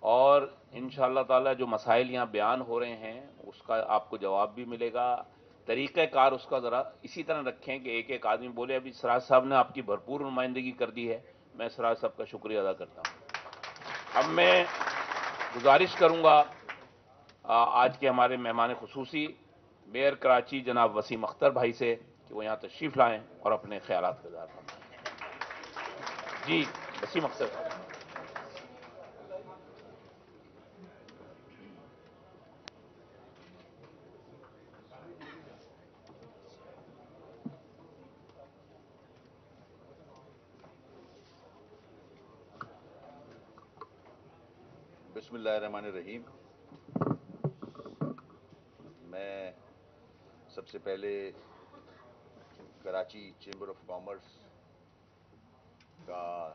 اور انشاءاللہ تعالی جو مسائل یہاں بیان ہو رہے ہیں اس کا آپ کو جواب بھی ملے گا. طریقہ کار اس کا ذرا اسی طرح رکھیں کہ ایک ایک آدمی بولے. ابھی سراج صاحب نے آپ کی بھرپور نمائندگی کر دی ہے, میں سراج صاحب کا شکریہ ادا کرتا ہوں. اب میں گزارش کروں گا آج کے ہمارے مہمان خصوصی میئر کراچی جناب وسیم اختر بھائی سے کہ وہ یہاں تشریف لائیں اور اپنے خیالات کا اظہار فرمائیں. جی وسیم اختر صاحب. بسم اللہ الرحمن الرحیم. میں سب سے پہلے کراچی چیمبر آف کامرس کا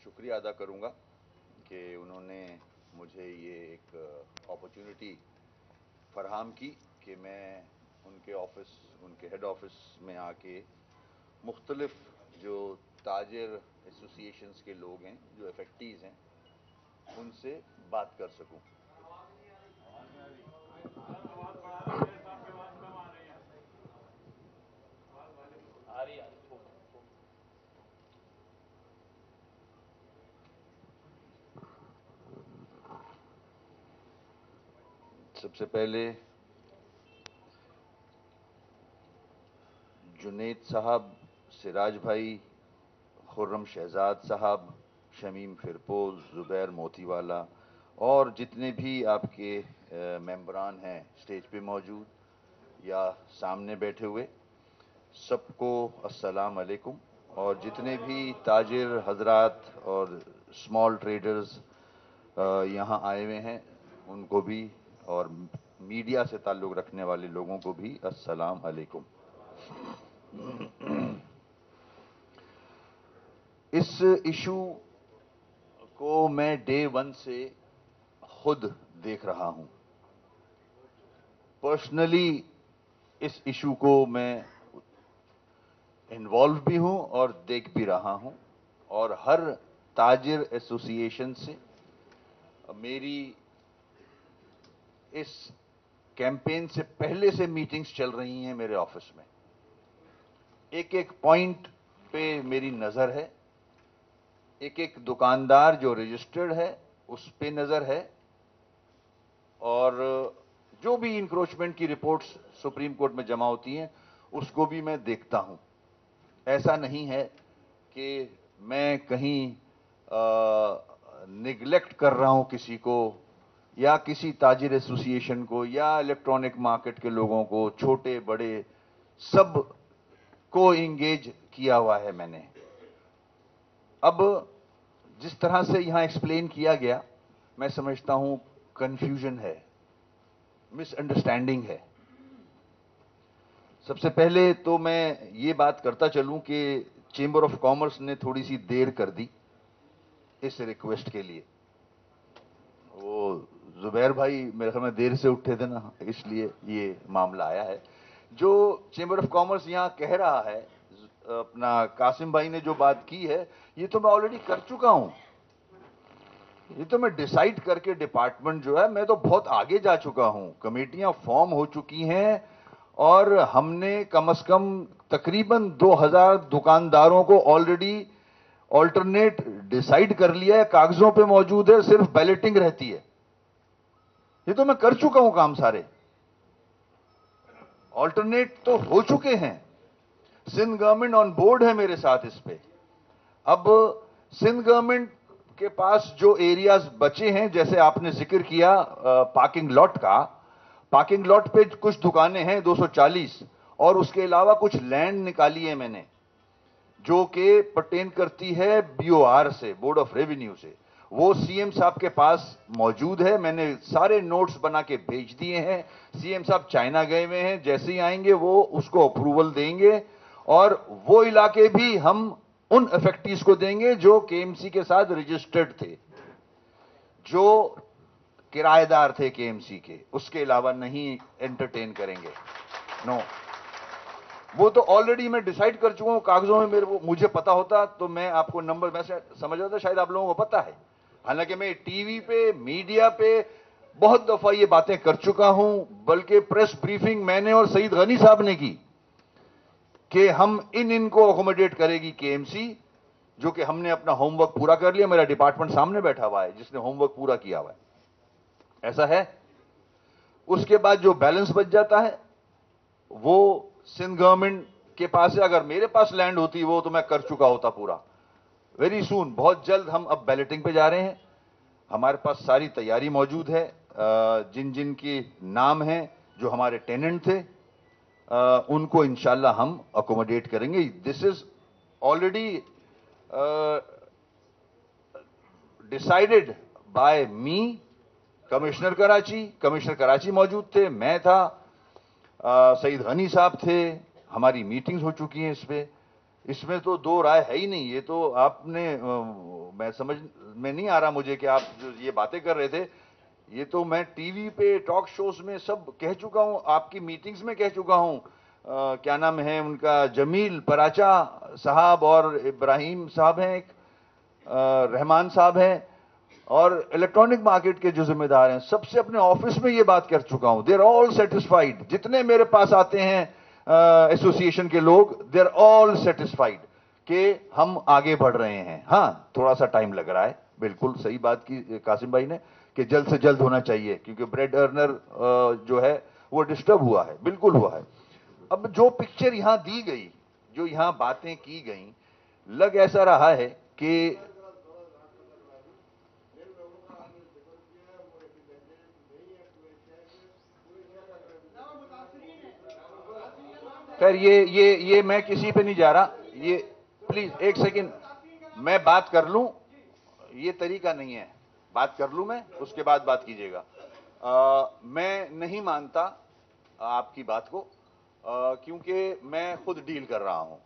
شکریہ ادا کروں گا کہ انہوں نے مجھے یہ ایک اپرچونٹی فراہم کی کہ میں ان کے آفس, ان کے ہیڈ آفس میں آ کے مختلف جو تاجر ایسوسی ایشنز کے لوگ ہیں, جو افیکٹیز ہیں, ان سے بات کر سکوں. سب سے پہلے جنید صاحب, سراج بھائی, خرم شہزاد صاحب, شمیم فرپوز, زبیر موتی والا اور جتنے بھی آپ کے ممبران ہیں اسٹیج پہ موجود یا سامنے بیٹھے ہوئے, سب کو السلام علیکم. اور جتنے بھی تاجر حضرات اور اسمال ٹریڈرز یہاں آئے ہوئے ہیں ان کو بھی, اور میڈیا سے تعلق رکھنے والے لوگوں کو بھی السلام علیکم. اس ایشو کو میں ڈے ون سے خود دیکھ رہا ہوں. پرسنلی اس ایشو کو میں انوالو بھی ہوں اور دیکھ بھی رہا ہوں, اور ہر تاجر ایسوسی ایشن سے میری اس کیمپین سے پہلے سے میٹنگز چل رہی ہیں میرے آفس میں. ایک ایک پوائنٹ پہ میری نظر ہے, ایک ایک دکاندار جو رجسٹرڈ ہے اس پہ نظر ہے, اور جو بھی انکروچمنٹ کی رپورٹس سپریم کورٹ میں جمع ہوتی ہیں اس کو بھی میں دیکھتا ہوں. ایسا نہیں ہے کہ میں کہیں نگلیکٹ کر رہا ہوں کسی کو, یا کسی تاجر ایسوسی ایشن کو, یا الیکٹرانک مارکیٹ کے لوگوں کو, چھوٹے بڑے سب کو انگیج کیا ہوا ہے میں نے. اب جس طرح سے یہاں ایکسپلین کیا گیا, میں سمجھتا ہوں کنفیوژن ہے, مس انڈرسٹینڈنگ ہے. سب سے پہلے تو میں یہ بات کرتا چلوں کہ چیمبر آف کامرس نے تھوڑی سی دیر کر دی اس ریکویسٹ کے لیے. وہ زبیر بھائی میرے خیال میں دیر سے اٹھے تھے نا, اس لیے یہ معاملہ آیا ہے. جو چیمبر آف کامرس یہاں کہہ رہا ہے, اپنا قاسم بھائی نے جو بات کی ہے, یہ تو میں آلریڈی کر چکا ہوں. یہ تو میں ڈیسائیڈ کر کے ڈپارٹمنٹ جو ہے, میں تو بہت آگے جا چکا ہوں. کمیٹیاں فارم ہو چکی ہیں اور ہم نے کم از کم تقریباً 2000 دکانداروں کو آلریڈی آلٹرنیٹ ڈیسائیڈ کر لیا ہے, کاغذوں پہ موجود ہے, صرف بیلٹنگ رہتی ہے. یہ تو میں کر چکا ہوں کام سارے, آلٹرنیٹ تو ہو چکے ہیں. سندھ گورنمنٹ آن بورڈ ہے میرے ساتھ اس پہ. اب سندھ گورنمنٹ کے پاس جو ایریاز بچے ہیں, جیسے آپ نے ذکر کیا پارکنگ لاٹ کا, پارکنگ لاٹ پہ کچھ دکانیں ہیں 240, اور اس کے علاوہ کچھ لینڈ نکالی ہے میں نے جو کہ پرٹین کرتی ہے بی او آر سے, بورڈ آف ریونیو سے. وہ سی ایم صاحب کے پاس موجود ہے, میں نے سارے نوٹس بنا کے بھیج دیے ہیں. سی ایم صاحب چائنا گئے ہوئے ہیں, جیسے ہی آئیں گے وہ اس کو اپروول دیں گے, اور وہ علاقے بھی ہم ان افیکٹیز کو دیں گے جو کے ایم سی کے ساتھ رجسٹرڈ تھے, جو کرایہ دار تھے کے ایم سی کے. اس کے علاوہ نہیں انٹرٹین کریں گے. نو, وہ تو آلریڈی میں ڈیسائیڈ کر چکا ہوں کاغذوں میں. مجھے پتا ہوتا تو میں آپ کو نمبر, میں سمجھ رہا تھا شاید آپ لوگوں کو پتا ہے, हालांकि मैं टीवी पे, मीडिया पे बहुत दफा ये बातें कर चुका हूं, बल्कि प्रेस ब्रीफिंग मैंने और सईद गनी साहब ने की कि हम इनको अकोमोडेट करेगी केएमसी, जो कि हमने अपना होमवर्क पूरा कर लिया। मेरा डिपार्टमेंट सामने बैठा हुआ है जिसने होमवर्क पूरा किया हुआ है, ऐसा है। उसके बाद जो बैलेंस बच जाता है वो सिंध गवर्नमेंट के पास है। अगर मेरे पास लैंड होती वो तो मैं कर चुका होता पूरा। वेरी सून, बहुत जल्द हम अब बैलेटिंग पे जा रहे हैं। हमारे पास सारी तैयारी मौजूद है। जिन जिन के नाम हैं जो हमारे टेनेंट थे उनको इंशाल्लाह हम अकोमोडेट करेंगे। This is already decided by me, commissioner Karachi मौजूद थे, मैं था, सईद गनी साहब थे, हमारी मीटिंग्स हो चुकी हैं इस पे। इसमें तो दो राय है ही नहीं। ये तो आपने मैं समझ में नहीं आ रहा मुझे कि आप जो ये बातें कर रहे थे, ये तो मैं टीवी पे टॉक शोज में सब कह चुका हूं, आपकी मीटिंग्स में कह चुका हूं। क्या नाम है उनका, जमील पराचा साहब और इब्राहिम साहब हैं, एक रहमान साहब हैं, और इलेक्ट्रॉनिक मार्केट के जो जिम्मेदार हैं, सबसे अपने ऑफिस में ये बात कर चुका हूं। They are all satisfied. जितने मेरे पास आते हैं एसोसिएशन के लोग, दे आर ऑल सेटिस्फाइड कि हम आगे बढ़ रहे हैं। हाँ, थोड़ा सा टाइम लग रहा है, बिल्कुल सही बात की कासिम भाई ने कि जल्द से जल्द होना चाहिए, क्योंकि ब्रेड अर्नर जो है वो डिस्टर्ब हुआ है, बिल्कुल हुआ है। अब जो पिक्चर यहां दी गई, जो यहां बातें की गई, लग ऐसा रहा है कि खैर ये मैं किसी पे नहीं जा रहा। ये प्लीज एक सेकंड मैं बात कर लूं, ये तरीका नहीं है। बात कर लूं मैं, उसके बाद बात कीजिएगा। मैं नहीं मानता आपकी बात को, क्योंकि मैं खुद डील कर रहा हूं,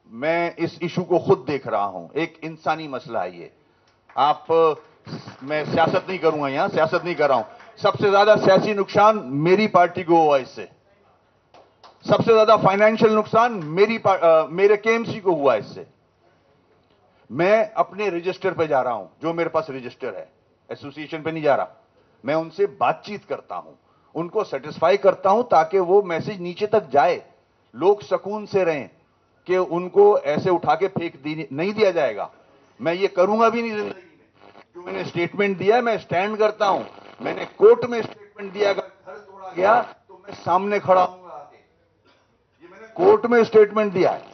मैं इस इशू को खुद देख रहा हूं। एक इंसानी मसला है ये। मैं सियासत नहीं करूंगा, यहां सियासत नहीं कर रहा हूं। सबसे ज्यादा सियासी नुकसान मेरी पार्टी को हुआ इससे, सबसे ज्यादा फाइनेंशियल नुकसान मेरे केएमसी को हुआ इससे। मैं अपने रजिस्टर पे जा रहा हूं, जो मेरे पास रजिस्टर है, एसोसिएशन पे नहीं जा रहा। मैं उनसे बातचीत करता हूं, उनको सेटिस्फाई करता हूं, ताकि वो मैसेज नीचे तक जाए, लोग सुकून से रहें कि उनको ऐसे उठा के फेंक नहीं दिया जाएगा। मैं ये करूंगा भी नहीं जिंदगी में। जो मैंने स्टेटमेंट दिया है, मैं स्टैंड करता हूं। मैंने कोर्ट में स्टेटमेंट दिया, अगर घर तोड़ा गया तो मैं सामने खड़ा हूंगा आके। ये मैंने कोर्ट में स्टेटमेंट दिया है,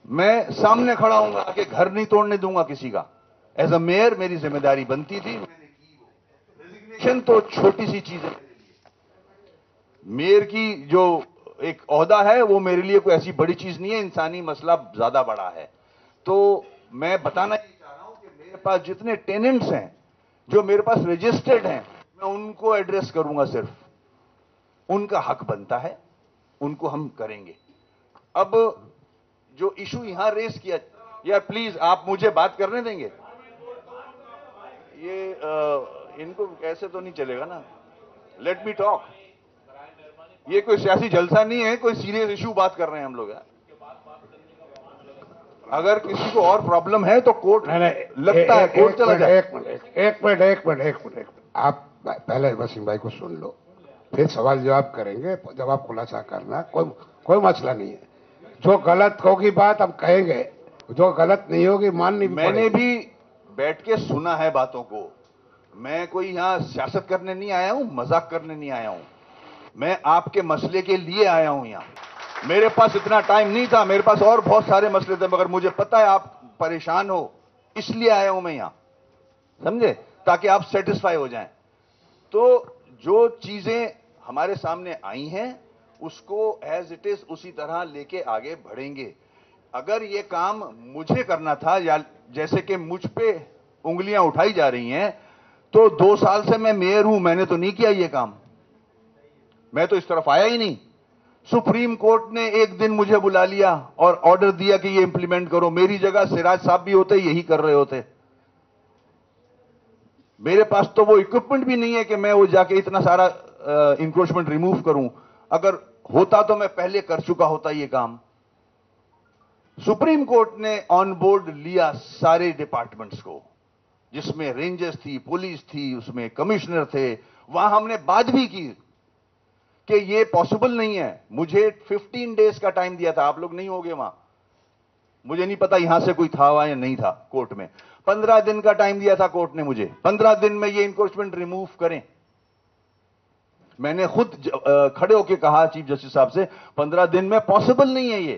मैं सामने खड़ा हूंगा आके, घर नहीं तोड़ने दूंगा किसी का। एज अ मेयर मेरी जिम्मेदारी बनती थी, मैंने की वो। रेजिग्नेशन तो छोटी सी चीज है मेरे लिए। मेयर की जो एक ओहदा है वो मेरे लिए कोई ऐसी बड़ी चीज नहीं है, इंसानी मसला ज्यादा बड़ा है। तो मैं बताना ये चाह रहा हूं कि मेरे पास जितने टेनेंट्स हैं, जो मेरे पास रजिस्टर्ड हैं, मैं उनको एड्रेस करूंगा सिर्फ। उनका हक बनता है, उनको हम करेंगे। अब जो इशू यहां रेस किया, यार प्लीज आप मुझे बात करने देंगे? ये इनको ऐसे तो नहीं चलेगा ना। Let me talk. ये कोई सियासी जलसा नहीं है, कोई सीरियस इशू बात कर रहे हैं हम लोग यार। अगर किसी को और प्रॉब्लम है तो कोर्ट, लगता है कोर्ट चला जाए। एक मिनट आप पहले वसीम भाई को सुन लो, फिर सवाल जवाब करेंगे। जवाब खुलासा करना, कोई मसला नहीं है। जो गलत होगी बात हम कहेंगे, जो गलत नहीं होगी माननी भी मैंने भी बैठ के सुना है बातों को। मैं कोई यहां सियासत करने नहीं आया हूं, मजाक करने नहीं आया हूं। मैं आपके मसले के लिए आया हूं यहां। मेरे पास इतना टाइम नहीं था, मेरे पास और बहुत सारे मसले थे, मगर मुझे पता है आप परेशान हो, इसलिए आया हूं मैं यहां, समझे, ताकि आप सेटिस्फाई हो जाएं। तो जो चीजें हमारे सामने आई हैं उसको एज इट इज उसी तरह लेके आगे बढ़ेंगे। अगर ये काम मुझे करना था, या जैसे कि मुझ पे उंगलियां उठाई जा रही हैं, तो 2 साल से मैं मेयर हूं, मैंने तो नहीं किया ये काम। मैं तो इस तरफ आया ही नहीं। सुप्रीम कोर्ट ने एक दिन मुझे बुला लिया और ऑर्डर दिया कि ये इंप्लीमेंट करो। मेरी जगह सिराज साहब भी होते, यही कर रहे होते। मेरे पास तो वो इक्विपमेंट भी नहीं है कि मैं वो जाके इतना सारा इंक्रोचमेंट रिमूव करूं। अगर होता तो मैं पहले कर चुका होता ये काम। सुप्रीम कोर्ट ने ऑन बोर्ड लिया सारे डिपार्टमेंट्स को। جس میں رینجرز تھی, پولیس تھی, اس میں کمشنر تھے. وہاں ہم نے بات بھی کی کہ یہ پاسبل نہیں ہے. مجھے 15 ڈیز کا ٹائم دیا تھا, آپ لوگ نہیں ہوگے وہاں, مجھے نہیں پتا یہاں سے کوئی تھا وہاں یا نہیں تھا. کورٹ میں 15 دن کا ٹائم دیا تھا کورٹ نے مجھے, 15 دن میں یہ انکروچمنٹ ریموو کریں. میں نے خود کھڑے ہو کے کہا چیف جسٹس صاحب سے 15 دن میں پاسبل نہیں ہے, یہ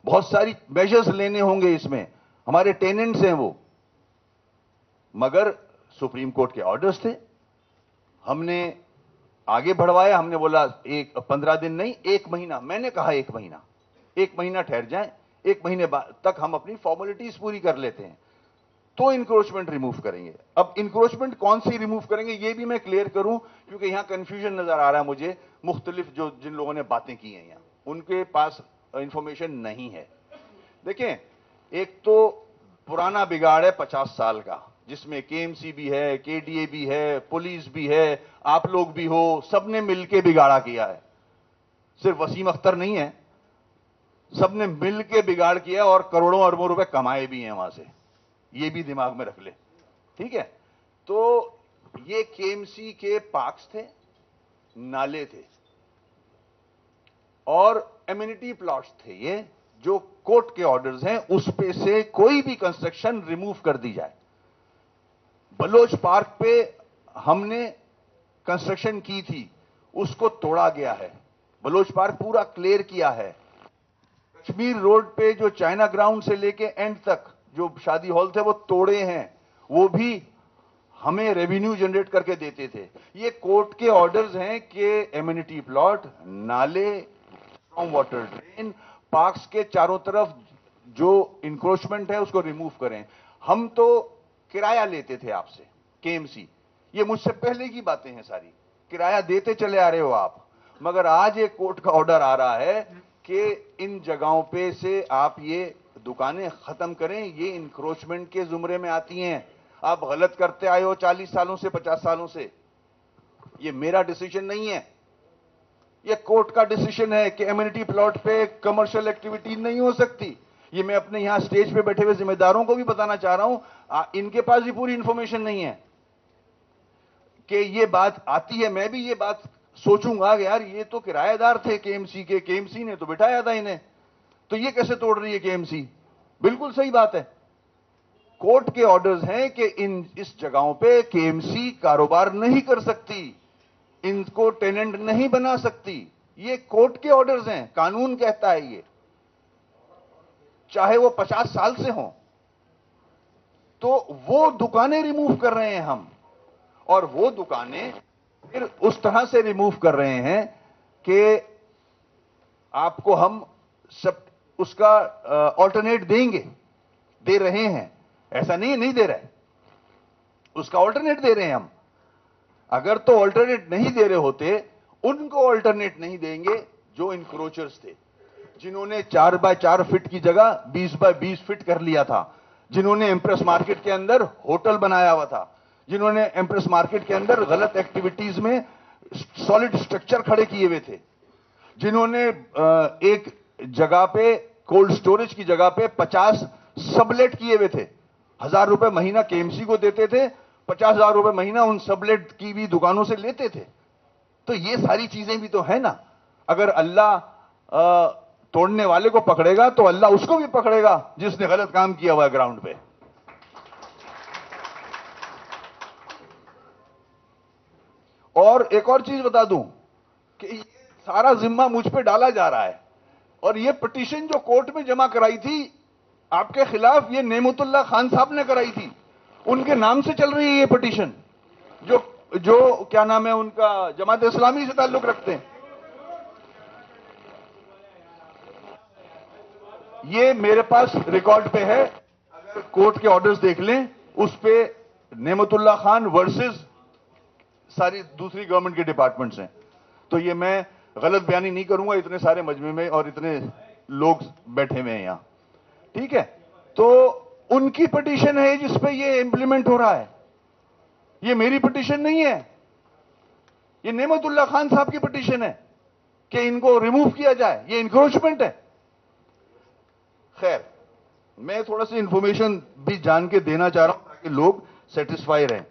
بہت ساری میجرز لینے ہوں گے, اس میں ہمارے ٹیننٹس ہیں وہ. مگر سپریم کورٹ کے آرڈرز تھے, ہم نے آگے بڑھوایا. ہم نے بولا 15 دن نہیں, 1 مہینہ. میں نے کہا 1 مہینہ ٹھہر جائیں, 1 مہینے تک ہم اپنی فارمیلٹیز پوری کر لیتے ہیں تو انکروچمنٹ ریموو کریں گے. اب انکروچمنٹ کون سی ریموو کریں گے یہ بھی میں کلیئر کروں, کیونکہ یہاں کنفیوژن نظر آ رہا ہے مجھے. مختلف جن لوگوں نے باتیں کی ہیں یہاں, ان کے پاس انفارمیشن نہیں ہے. دیکھیں, ایک تو پرانا بگاڑ ہے 50 سال کا, جس میں کے ایم سی بھی ہے, کے ڈی اے بھی ہے, پولیس بھی ہے, آپ لوگ بھی ہو, سب نے مل کے بگاڑا کیا ہے. صرف وسیم اختر نہیں ہے, سب نے مل کے بگاڑ کیا اور کروڑوں اربوں روپے کمائے بھی ہیں وہاں سے. یہ بھی دماغ میں رکھ لے, ٹھیک ہے. تو یہ کے ایم سی کے پارکس تھے, نالے تھے اور ایمینٹی پلاٹس تھے. یہ جو کورٹ کے آرڈرز ہیں اس پہ سے کوئی بھی کنسٹرکشن ریموو کر دی جائے. بلوچ پارک پہ ہم نے کنسٹرکشن کی تھی, اس کو توڑا گیا ہے. بلوچ پارک پورا کلیئر کیا ہے. کشمیر روڈ پہ جو چائنا گراؤنڈ سے لے کے اینڈ تک جو شادی ہال تھے وہ توڑے ہیں, وہ بھی ہمیں ریونیو جنریٹ کر کے دیتے تھے. یہ کورٹ کے آرڈرز ہیں کہ ایمینٹی پلاٹ, نالے, اسٹارم واٹر ڈرین, پارکس کے چاروں طرف جو انکروچمنٹ ہے اس کو ریموو کریں. ہم تو کرایہ لیتے تھے آپ سے, کے ایم سی, یہ مجھ سے پہلے کی باتیں ہیں ساری, کرایہ دیتے چلے آ رہے ہو آپ. مگر آج ایک کورٹ کا آرڈر آ رہا ہے کہ ان جگہوں پہ سے آپ یہ دکانیں ختم کریں, یہ انکروچمنٹ کے زمرے میں آتی ہیں. آپ غلط کرتے آئے ہو 40 سالوں سے, 50 سالوں سے. یہ میرا ڈیسیجن نہیں ہے, یہ کورٹ کا ڈیسیجن ہے کہ ایمینٹی پلاٹ پہ کمرشل ایکٹیویٹی نہیں ہو سکتی. یہ میں اپنے یہاں سٹیج پہ بیٹھے ہوئے ذمہ داروں کو بھی بتانا چاہ رہا ہوں, ان کے پاس بھی پوری انفارمیشن نہیں ہے کہ یہ بات آتی ہے. میں بھی یہ بات سوچوں گا کہ یار یہ تو کرایہ دار تھے کے ایم سی کے, کے ایم سی نے تو بٹھایا تھا انہیں, تو یہ کیسے توڑ رہی ہے کے ایم سی. بالکل صحیح بات ہے. کورٹ کے آرڈرز ہیں کہ اس جگہوں پہ کے ایم سی کاروبار نہیں کر سکتی, ان کو ٹیننٹ نہیں بنا سکتی. یہ کورٹ کے آرڈرز ہیں, قانون کہتا ہے یہ, چاہے وہ 50 سال سے ہوں. تو وہ دکانیں ریموو کر رہے ہیں ہم, اور وہ دکانیں پھر اس طرح سے ریموو کر رہے ہیں کہ آپ کو ہم سب اس کا آلٹرنیٹ دیں گے, دے رہے ہیں. ایسا نہیں دے رہے, اس کا آلٹرنیٹ دے رہے ہیں ہم. اگر تو آلٹرنیٹ نہیں دے رہے ہوتے, ان کو آلٹرنیٹ نہیں دیں گے جو انکروچرز تھے, جنہوں نے 4 بائی 4 فٹ کی جگہ 20 بائی 20 فٹ کر لیا تھا, جنہوں نے ایمپریس مارکیٹ کے اندر ہوٹل بنایا ہوا تھا, جنہوں نے ایمپریس مارکیٹ کے اندر غلط ایکٹیویٹیز میں سالڈ سٹرکچر کھڑے کیے ہوئے تھے, جنہوں نے ایک جگہ پہ کولڈ سٹوریج کی جگہ پہ 50 سبلیٹ کیے ہوئے تھے. 1000 روپے مہینہ کے ایم سی کو دیتے تھے, 50,000 روپے مہینہ ان سبلیٹ کی بھی دکانوں سے لیتے تھے. تو یہ ساری چیزیں بھی تو ہے نا. اگر اللہ توڑنے والے کو پکڑے گا تو اللہ اس کو بھی پکڑے گا جس نے غلط کام کیا ہوا ہے گراؤنڈ پہ. اور ایک اور چیز بتا دوں کہ یہ سارا ذمہ مجھ پہ ڈالا جا رہا ہے, اور یہ پٹیشن جو کورٹ میں جمع کرائی تھی آپ کے خلاف, یہ نعمت اللہ خان صاحب نے کرائی تھی. ان کے نام سے چل رہی ہے یہ پٹیشن, جو کیا نام ہے ان کا, جماعت اسلامی سے تعلق رکھتے ہیں. یہ میرے پاس ریکارڈ پہ ہے, اگر کورٹ کے آرڈرز دیکھ لیں اس پہ نعمت اللہ خان ورسز ساری دوسری گورنمنٹ کے ڈپارٹمنٹس ہیں. تو یہ میں غلط بیانی نہیں کروں گا, اتنے سارے مجمع میں اور اتنے لوگ بیٹھے ہوئے ہیں یہاں, ٹھیک ہے. تو ان کی پٹیشن ہے جس پہ یہ امپلیمنٹ ہو رہا ہے, یہ میری پٹیشن نہیں ہے, یہ نعمت اللہ خان صاحب کی پٹیشن ہے کہ ان کو ریموو کیا جائے, یہ انکروچمنٹ ہے. خیر, میں تھوڑا سی انفارمیشن بھی جان کے دینا چاہ رہا ہوں تاکہ لوگ सेटिस्फाई रहें।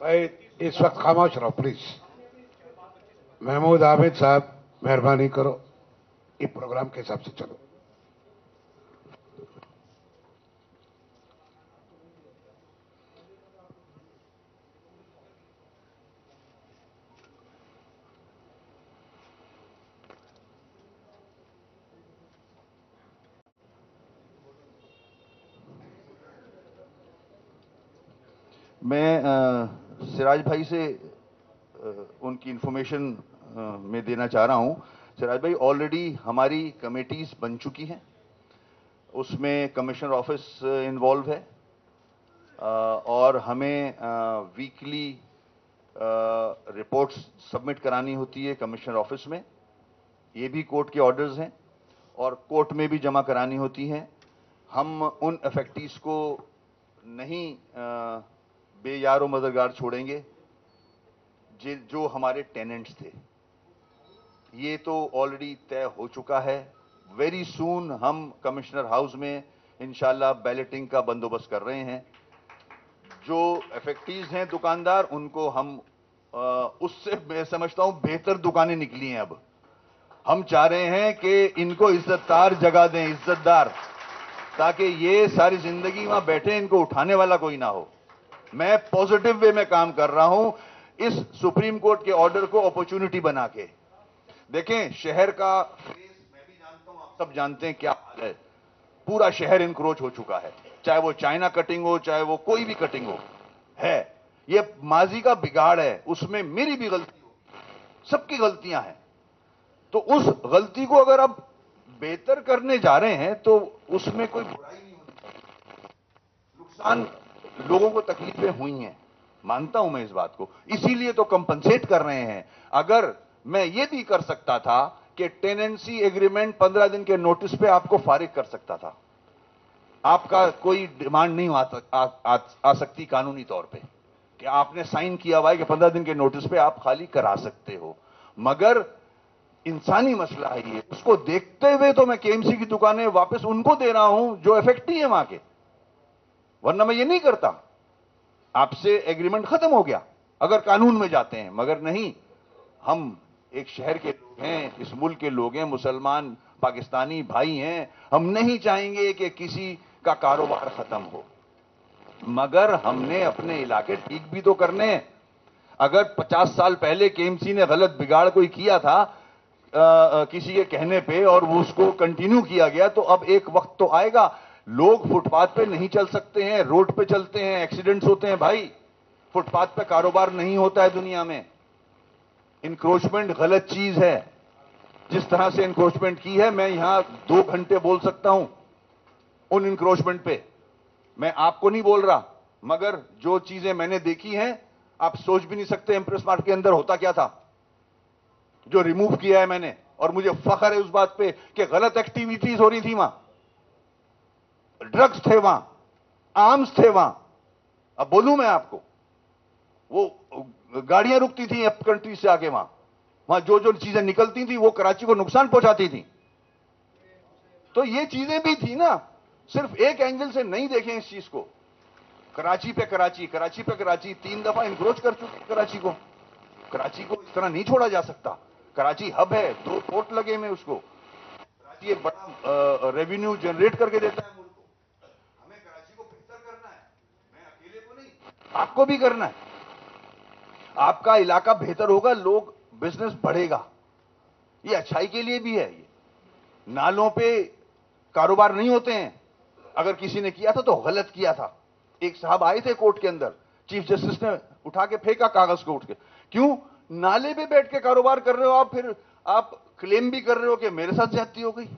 भाई इस वक्त खामोश रहो प्लीज। महमूद आबिद साहब मेहरबानी करो, ये प्रोग्राम के हिसाब से चलो। मैं सिराज भाई से उनकी इंफॉर्मेशन में देना चाह रहा हूं। सिराज भाई, ऑलरेडी हमारी कमेटीज बन चुकी हैं, उसमें कमिश्नर ऑफिस इन्वॉल्व है और हमें वीकली रिपोर्ट्स सबमिट करानी होती है कमिश्नर ऑफिस में। ये भी कोर्ट के ऑर्डर्स हैं और कोर्ट में भी जमा करानी होती हैं। हम उन अफेक्टीज को नहीं बेयारो मददगार छोड़ेंगे जो हमारे टेनेंट्स थे। ये तो ऑलरेडी तय हो चुका है। वेरी सून हम कमिश्नर हाउस में इंशाल्लाह बैलेटिंग का बंदोबस्त कर रहे हैं। जो अफेक्टीज हैं दुकानदार, उनको हम उससे मैं समझता हूं बेहतर दुकानें निकली हैं। अब हम चाह रहे हैं कि इनको इज्जतदार जगह दें, इज्जतदार, ताकि ये सारी जिंदगी वहां बैठे, इनको उठाने वाला कोई ना हो। मैं पॉजिटिव वे में काम कर रहा हूं इस सुप्रीम कोर्ट के ऑर्डर को अपॉर्चुनिटी बना के। देखें, शहर का फेस मैं भी जानता हूं, आप सब जानते हैं क्या हाल है। पूरा शहर इंक्रोच हो चुका है, चाहे वो चाइना कटिंग हो, चाहे वो कोई भी कटिंग हो। है ये माजी का बिगाड़ है, उसमें मेरी भी गलती होगी, सबकी गलतियां हैं। तो उस गलती को अगर आप बेहतर करने जा रहे हैं तो उसमें कोई बुराई नहीं होती। नुकसान, लोगों को तकलीफें हुई हैं, मानता हूं मैं इस बात को, इसीलिए तो कंपनसेट कर रहे हैं। अगर मैं ये भी कर सकता था कि टेनेंसी एग्रीमेंट 15 दिन के नोटिस पे आपको फारिग कर सकता था, आपका कोई डिमांड नहीं आ सकती कानूनी तौर पे कि आपने साइन किया हुआ है कि 15 दिन के नोटिस पे आप खाली करा सकते हो। मगर इंसानी मसला है ये, उसको देखते हुए तो मैं केएमसी की दुकानें वापस उनको दे रहा हूं जो इफेक्टिव है वहां के, वरना मैं ये नहीं करता। आपसे एग्रीमेंट खत्म हो गया अगर कानून में जाते हैं, मगर नहीं। हम एक शहर के लोग हैं, इस मुल्क के लोग हैं, मुसलमान पाकिस्तानी भाई हैं। हम नहीं चाहेंगे कि किसी का कारोबार खत्म हो, मगर हमने अपने इलाके ठीक भी तो करने हैं। अगर 50 साल पहले केएमसी ने गलत बिगाड़ कोई किया था किसी के कहने पे और वो उसको कंटिन्यू किया गया, तो अब एक वक्त तो आएगा लोग फुटपाथ पे नहीं चल सकते हैं, रोड पे चलते हैं, एक्सीडेंट्स होते हैं। भाई, फुटपाथ पे कारोबार नहीं होता है दुनिया में। इंक्रोचमेंट गलत चीज है। जिस तरह से इंक्रोचमेंट की है, मैं यहां 2 घंटे बोल सकता हूं उन इंक्रोचमेंट पे। मैं आपको नहीं बोल रहा, मगर जो चीजें मैंने देखी हैं आप सोच भी नहीं सकते एम्प्रेस मार्ट के अंदर होता क्या था, जो रिमूव किया है मैंने। और मुझे फख्र है उस बात पे कि गलत एक्टिविटीज हो रही थी वहां, ड्रग्स थे वहां, आर्म्स थे वहां। अब बोलूं मैं आपको, वो गाड़ियां रुकती थी अप कंट्री से आके, वहां जो जो चीजें निकलती थी वो कराची को नुकसान पहुंचाती थी। तो ये चीजें भी थी ना, सिर्फ एक एंगल से नहीं देखें इस चीज को। कराची पे कराची, कराची पे कराची 3 दफा इंक्रोच कर चुकी कराची को। कराची को इस तरह नहीं छोड़ा जा सकता। कराची हब है, 2 पोर्ट लगे में उसको। कराची एक बड़ा रेवेन्यू जनरेट करके देता है मुल्क को। हमें कराची को बेहतर करना है, मैं अकेले को नहीं, आपको भी करना है। आपका इलाका बेहतर होगा, लोग, बिजनेस बढ़ेगा, ये अच्छाई के लिए भी है। ये नालों पे कारोबार नहीं होते हैं, अगर किसी ने किया था तो गलत किया था। एक साहब आए थे कोर्ट के अंदर, चीफ जस्टिस ने उठा के फेंका कागज को, उठ के, क्यों नाले पे बैठ के कारोबार कर रहे हो आप, फिर आप क्लेम भी कर रहे हो कि मेरे साथ ज्यादती हो गई।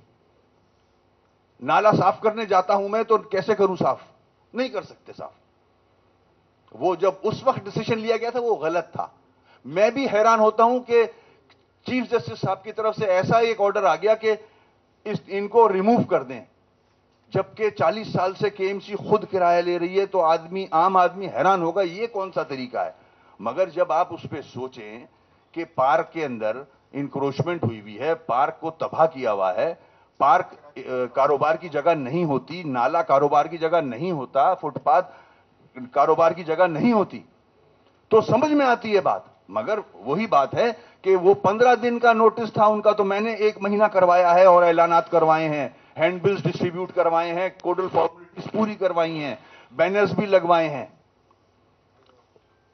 नाला साफ करने जाता हूं मैं तो कैसे करूं साफ, नहीं कर सकते साफ। वो जब उस वक्त डिसीजन लिया गया था वो गलत था। मैं भी हैरान होता हूं कि चीफ जस्टिस साहब की तरफ से ऐसा एक ऑर्डर आ गया कि इनको रिमूव कर दें, جبکہ 40 سال سے KMC خود کرایہ لے رہی ہے, تو عام آدمی حیران ہوگا یہ کون سا طریقہ ہے. مگر جب آپ اس پہ سوچیں کہ پارک کے اندر انکروچمنٹ ہوئی ہے, پارک کو تباہ کیا ہوا ہے, پارک کاروبار کی جگہ نہیں ہوتی, نالا کاروبار کی جگہ نہیں ہوتا, فٹ پاتھ کاروبار کی جگہ نہیں ہوتی, تو سمجھ میں آتی ہے بات. مگر وہی بات ہے کہ وہ 15 دن کا نوٹس تھا ان کا, تو میں نے 1 مہینہ کروایا ہے اور اعلانات کروائے ہیں, ہینڈ بلز ڈسٹریبیوٹ کروائے ہیں, کوڈل فارمیلٹیز پوری کروائی ہیں, بینرز بھی لگوائے ہیں.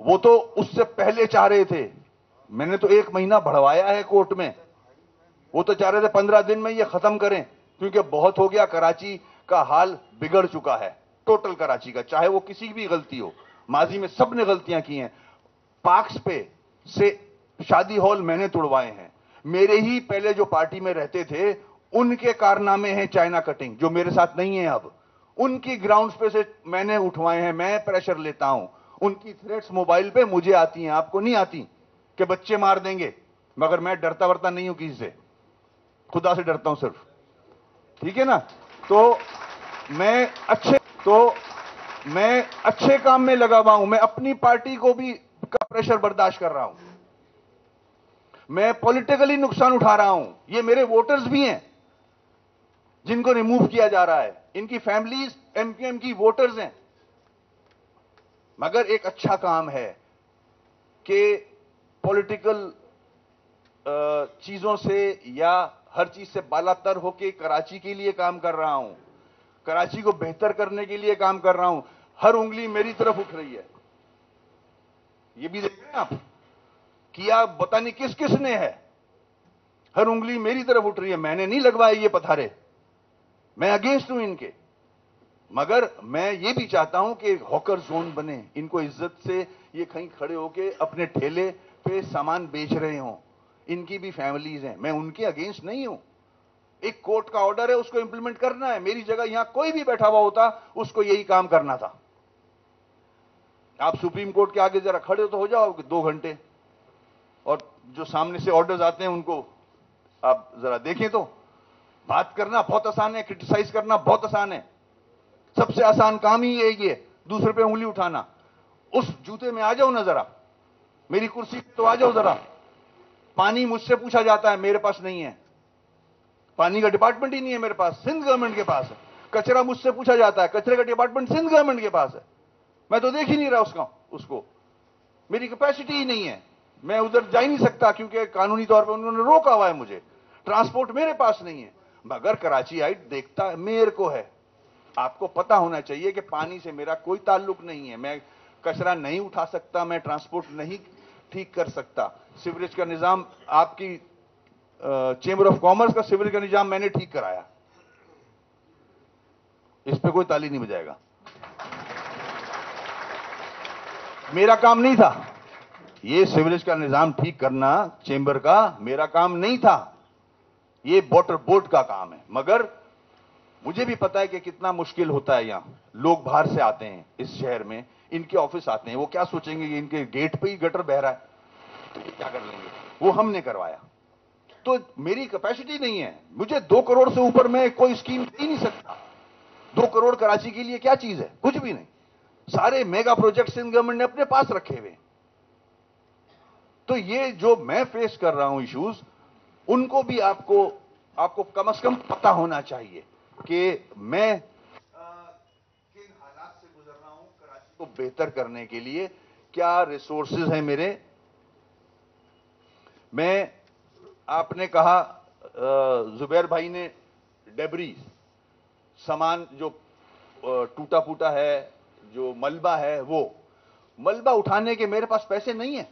وہ تو اس سے پہلے چاہ رہے تھے, میں نے تو 1 مہینہ بڑھوایا ہے کورٹ میں. وہ تو چاہ رہے تھے 15 دن میں یہ ختم کریں, کیونکہ بہت ہو گیا, کراچی کا حال بگڑ چکا ہے, ٹوٹل کراچی کا, چاہے وہ کسی بھی غلطی ہو, ماضی میں سب نے غلطیاں کی ہیں. پارکس پہ سے شادی ہال میں نے توڑوائے ہیں, میرے ہی پہلے جو پارٹی میں رہتے تھے ان کے کارنامے ہیں چائنا کٹنگ, جو میرے ساتھ نہیں ہیں اب, ان کی گراؤنڈز پہ سے میں نے اٹھوائے ہیں, میں پریشر لیتا ہوں. ان کی تھریٹس موبائل پہ مجھے آتی ہیں, آپ کو نہیں آتی, کہ بچے مار دیں گے. مگر میں ڈرتا ورتا نہیں ہوں کسی سے, خدا سے ڈرتا ہوں صرف, ٹھیک ہے نا. تو میں اچھے کام میں لگا ہوا ہوں, میں اپنی پارٹی کو بھی کا پریشر برداشت کر رہا ہوں, میں پولیٹیکلی نقصان اٹھا رہا ہوں. یہ میرے ووٹرز بھی ہیں جن کو ریموو کیا جا رہا ہے, ان کی فیملیز MPM کی ووٹرز ہیں. مگر ایک اچھا کام ہے کہ پولیٹیکل چیزوں سے یا ہر چیز سے بالا تر ہو کے کراچی کے لیے کام کر رہا ہوں, کراچی کو بہتر کرنے کے لیے کام کر رہا ہوں. ہر انگلی میری طرف اٹھ رہی ہے, یہ بھی دیکھ رہے ہیں آپ, کیا پتہ نہیں کس کس نے ہے, ہر انگلی میری طرف اٹھ رہی ہے. میں نے نہیں لگوائے یہ پتھارے, میں اگینسٹ ہوں ان کے. مگر میں یہ بھی چاہتا ہوں کہ ہاکر زون بنے, ان کو عزت سے یہ کہیں کھڑے ہو کے اپنے ٹھیلے پہ سامان بیچ رہے ہوں, ان کی بھی فیملیز ہیں, میں ان کے اگینسٹ نہیں ہوں. ایک کورٹ کا آرڈر ہے, اس کو امپلیمنٹ کرنا ہے. میری جگہ یہاں کوئی بھی بیٹھا ہوا ہوتا, اس کو یہی کام کرنا تھا. آپ سپریم کورٹ کے آگے ذرا کھڑے تو ہو جاؤ 2 گھنٹے, اور جو سامنے سے آرڈرز آتے ہیں ان کو آپ ذرا دیکھیں. تو بات کرنا بہت آسان ہے, کرٹیسائز کرنا بہت آسان ہے. سب سے آسان کام ہی یہ دوسرے پہ انگلی اٹھانا. اس جوتے میں آ جاؤ نا ذرا, میری کرسی پہ تو آ جاؤ ذرا. پانی مجھ سے پوچھا جاتا ہے, میرے پاس نہیں ہے, پانی کا ڈپارٹمنٹ ہی نہیں ہے میرے پاس, سندھ گورنمنٹ کے پاس ہے. کچرا مجھ سے پوچھا جاتا ہے, کچرے کا ڈپارٹمنٹ سندھ گورنمنٹ کے پاس ہے. میں تو دیکھ ہی نہیں رہا اس کو, میری کیپیسٹی ہی نہیں ہے, میں ادھر جا ہی نہیں سکتا, کیونکہ قانونی طور پہ انہوں نے روکا ہوا ہے مجھے. ٹرانسپورٹ میرے پاس نہیں ہے. مگر کراچی آئٹ دیکھتا میرے کو ہے. آپ کو پتا ہونا چاہیے کہ پانی سے میرا کوئی تعلق نہیں ہے, میں کچرا نہیں اٹھا سکتا, میں ٹرانسپورٹ نہیں ٹھیک کر سکتا. سیوریج کا نظام, آپ کی چیمبر آف کامرس کا سیوریج کا نظام میں نے ٹھیک کرایا, اس پہ کوئی تالی نہیں بجائے گا. میرا کام نہیں تھا یہ سیوریج کا نظام ٹھیک کرنا, چیمبر کا میرا کام نہیں تھا, یہ واٹر بورڈ کا کام ہے. مگر مجھے بھی پتا ہے کہ کتنا مشکل ہوتا ہے. یہاں لوگ باہر سے آتے ہیں اس شہر میں, ان کے آفس آتے ہیں, وہ کیا سوچیں گے کہ ان کے گیٹ پہ ہی گٹر بہ رہا ہے, تو یہ کیا کر لیں گے. وہ ہم نے کروایا. تو میری کیپیسٹی نہیں ہے, مجھے 2 کروڑ سے اوپر میں کوئی اسکیم دے نہیں سکتا. 2 کروڑ کراچی کے لیے کیا چیز ہے, کچھ بھی نہیں. سارے میگا پروجیکٹس سندھ گورنمنٹ نے اپنے پاس رکھے ہوئے. تو یہ جو میں فیس کر رہا ہوں ایشوز, ان کو بھی آپ کو کم از کم پتا ہونا چاہیے کہ میں کن حالات سے گزر رہا ہوں. کراچی کو بہتر کرنے کے لیے کیا ریسورسز ہیں میرے. میں, آپ نے کہا زبیر بھائی نے, ڈیبری سامان جو ٹوٹا پھوٹا ہے, جو ملبہ ہے, وہ ملبہ اٹھانے کے میرے پاس پیسے نہیں ہیں.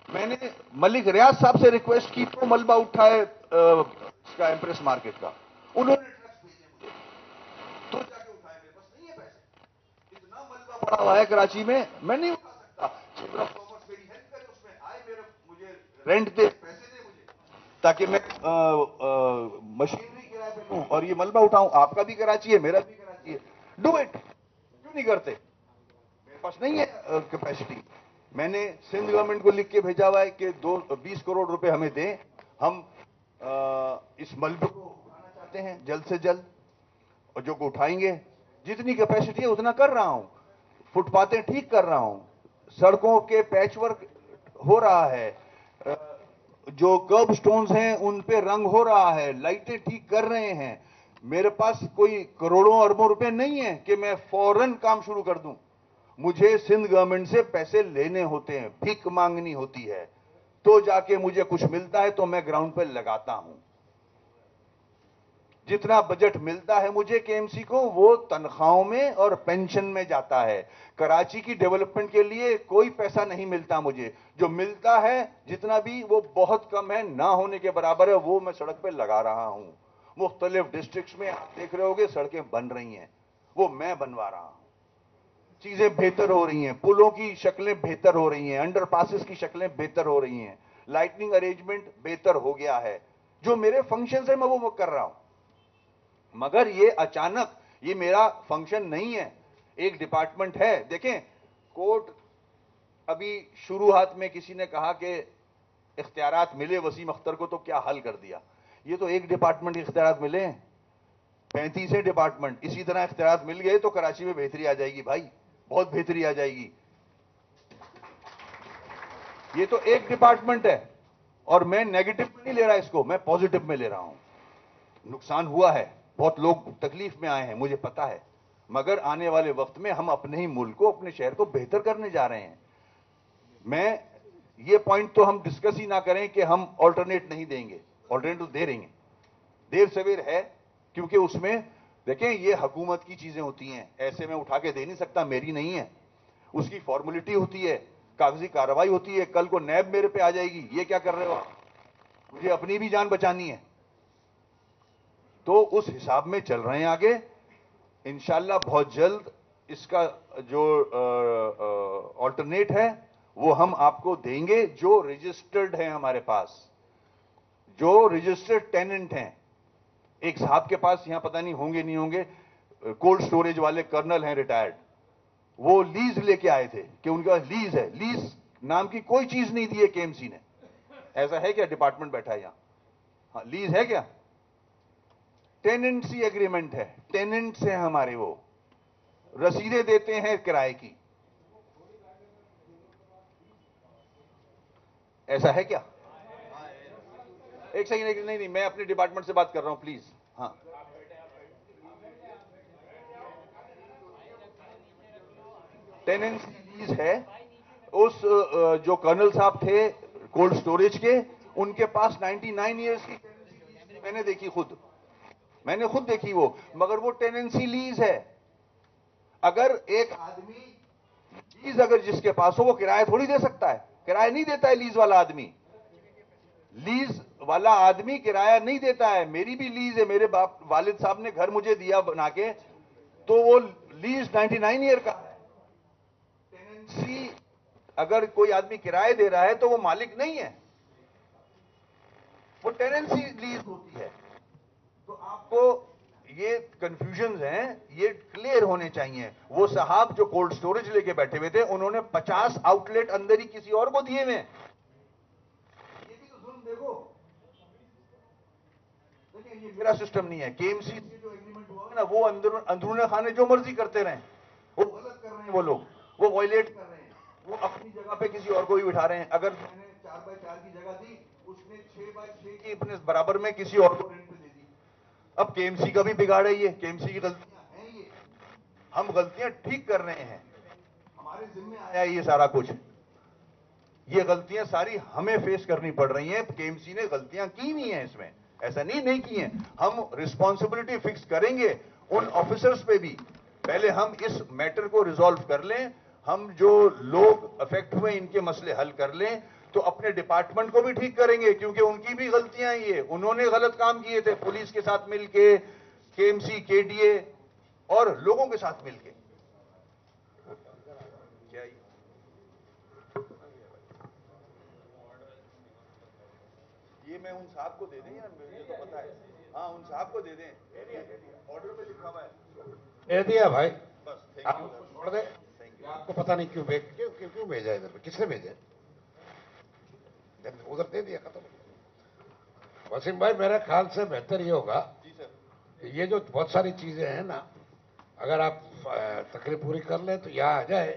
میں نے ملک ریاض صاحب سے ریکویسٹ کی تو ملبہ اٹھائے اس کا ایمپریس مارکیٹ کا, انہوں نے ٹرکس بھیجے مجھے, تو جا کے اٹھائے. میرے پاس نہیں ہے پیسے, اتنا ملبہ پڑا ہوا ہے کراچی میں, میں نہیں اٹھا سکتا. چیمبر آف کامرس میری ہیلپ کرے, اس میں آئے, مجھے رینٹ دے, پیسے دے مجھے, تاکہ میں مشینری کرائے پہ لوں اور یہ ملبہ اٹھاؤں. آپ کا بھی کراچی ہے, میرا بھی کراچی ہے, ڈو اٹ. کیوں نہیں کرتے؟ میرے پاس نہیں ہے کیپیسٹی. میں نے سندھ گورنمنٹ کو لکھ کے بھیجا ہوا ہے کہ 20 کروڑ روپے ہمیں دیں, ہم اس ملبے کو اٹھانا چاہتے आते हैं जल्द से जल्द, और जो को उठाएंगे, जितनी कैपेसिटी है उतना कर रहा हूं, फुटपाथें ठीक कर रहा हूं, सड़कों के पैच वर्क हो रहा है, जो कर्ब स्टोन्स हैं उन पे रंग हो रहा है, लाइटें ठीक कर रहे हैं। मेरे पास कोई करोड़ों अरबों रुपए नहीं है कि मैं फौरन काम शुरू कर दूं। मुझे सिंध गवर्नमेंट से पैसे लेने होते हैं, भीख मांगनी होती है, तो जाके मुझे कुछ मिलता है तो मैं ग्राउंड पर लगाता हूं। जितना बजट मिलता है मुझे केएमसी को, वो तनख्वाहों में और पेंशन में जाता है। कराची की डेवलपमेंट के लिए कोई पैसा नहीं मिलता मुझे, जो मिलता है जितना भी वो बहुत कम है, ना होने के बराबर है, वो मैं सड़क पे लगा रहा हूं। मुख्तलिफ डिस्ट्रिक्ट्स में आप देख रहे होगे सड़कें बन रही हैं, वो मैं बनवा रहा हूं। चीजें बेहतर हो रही हैं, पुलों की शक्लें बेहतर हो रही हैं, अंडरपासेस की शक्लें बेहतर हो रही हैं, लाइटनिंग अरेंजमेंट बेहतर हो गया है। जो मेरे फंक्शंस है मैं वो कर रहा हूं, मगर ये अचानक, ये मेरा फंक्शन नहीं है, एक डिपार्टमेंट है। देखें, कोर्ट अभी शुरुआत में किसी ने कहा कि इख्तियारात मिले वसीम अख्तर को तो क्या हल कर दिया। ये तो एक डिपार्टमेंट के इख्तियारात मिले हैं, 35 डिपार्टमेंट। इसी तरह इख्तियारात मिल गए तो कराची में बेहतरी आ जाएगी भाई, बहुत बेहतरी आ जाएगी। ये तो एक डिपार्टमेंट है, और मैं नेगेटिव में नहीं ले रहा इसको, मैं पॉजिटिव में ले रहा हूं। नुकसान हुआ है, बहुत लोग तकलीफ में आए हैं, मुझे पता है, मगर आने वाले वक्त में हम अपने ही मुल्क को, अपने शहर को बेहतर करने जा रहे हैं। मैं ये पॉइंट तो हम डिस्कस ही ना करें कि हम ऑल्टरनेट नहीं देंगे, ऑल्टरनेट तो दे देंगे, देर सवेर है, क्योंकि उसमें देखें ये हुकूमत की चीजें होती हैं, ऐसे में उठा के दे नहीं सकता, मेरी नहीं है, उसकी फॉर्मेलिटी होती है, कागजी कार्रवाई होती है। कल को नैब मेरे पे आ जाएगी, ये क्या कर रहे हो, मुझे अपनी भी जान बचानी है, तो उस हिसाब में चल रहे हैं आगे। इंशाल्लाह बहुत जल्द इसका जो ऑल्टरनेट है वो हम आपको देंगे, जो रजिस्टर्ड है हमारे पास, जो रजिस्टर्ड टेनेंट हैं। एक साहब के पास, यहां पता नहीं होंगे नहीं होंगे, कोल्ड स्टोरेज वाले कर्नल हैं रिटायर्ड, वो लीज लेके आए थे कि उनके पास लीज है, लीज नाम की कोई चीज नहीं दी है केएमसी ने। ऐसा है क्या? डिपार्टमेंट बैठा है यहां, हाँ लीज है क्या? टेनेंसी एग्रीमेंट है, टेनेंट्स हैं हमारे, वो रसीदें देते हैं किराए की। ऐसा है क्या? एक सेकंड, नहीं, मैं अपने डिपार्टमेंट से बात कर रहा हूं प्लीज। हाँ, टेनेंसी लीज है। उस जो कर्नल साहब थे कोल्ड स्टोरेज के, उनके पास 99 ईयर्स की टेनेंसी लीज, मैंने खुद देखी वो, मगर वो टेनेंसी लीज है। अगर एक आदमी लीज अगर जिसके पास हो, वो किराया थोड़ी दे सकता है, किराया नहीं देता है लीज वाला आदमी, लीज वाला आदमी किराया नहीं देता है। मेरी भी लीज है, मेरे बाप वालिद साहब ने घर मुझे दिया बना के, तो वो लीज 99 ईयर का है। टेनेंसी अगर कोई आदमी किराया दे रहा है तो वो मालिक नहीं है, वो टेनेंसी लीज होती है। तो आपको ये कंफ्यूजन हैं, ये क्लियर होने चाहिए। वो साहब जो कोल्ड स्टोरेज लेके बैठे हुए थे, उन्होंने 50 आउटलेट अंदर ही किसी और को दिए हुए। ये भी तो जुल्म देखो। देखिए ये मेरा सिस्टम नहीं है, केएमसी से जो एग्रीमेंट हुआ है ना, वो अंदरूने खाने जो मर्जी करते रहे, वो गलत कर रहे हैं, वो लोग वो वायलेट कर रहे हैं, वो अपनी जगह पे किसी और को भी बिठा रहे हैं। अगर मैंने 4x4 की जगह दी, उसने 6x6 की अपने बराबर में किसी और को रेंट पे दे दी। अब केएमसी का भी बिगाड़ है ये, केएमसी की गलतियां हैं ये, हम गलतियां ठीक कर रहे हैं, हमारे जिम्मे आया ये सारा कुछ। ये गलतियां सारी हमें फेस करनी पड़ रही हैं। केएमसी ने गलतियां की हुई हैं इसमें, ऐसा नहीं की हैं। हम रिस्पॉन्सिबिलिटी फिक्स करेंगे उन ऑफिसर्स पे भी। पहले हम इस मैटर को रिजॉल्व कर लें, हम जो लोग अफेक्ट हुए इनके मसले हल कर लें, तो अपने डिपार्टमेंट को भी ठीक करेंगे, क्योंकि उनकी भी गलतियां ये, उन्होंने गलत काम किए थे पुलिस के साथ मिलके, केएमसी, केडीए और लोगों के साथ मिलके। क्या ये मैं उन साहब को दे दें या मुझे तो पता है, हाँ उन साहब को दे दें, ऑर्डर पे लिखा हुआ है, दे दिया भाई, बस छोड़ दे। आपको पता नहीं क्यों भेजा इधर पे, किसने भेजा? उधर दे दिया, खत्म। वसीम भाई, मेरे ख्याल से बेहतर ये होगा, जी सर, یہ جو بہت ساری چیزیں ہیں نا، اگر آپ تقریر پوری کر لیں تو یہاں آ جائے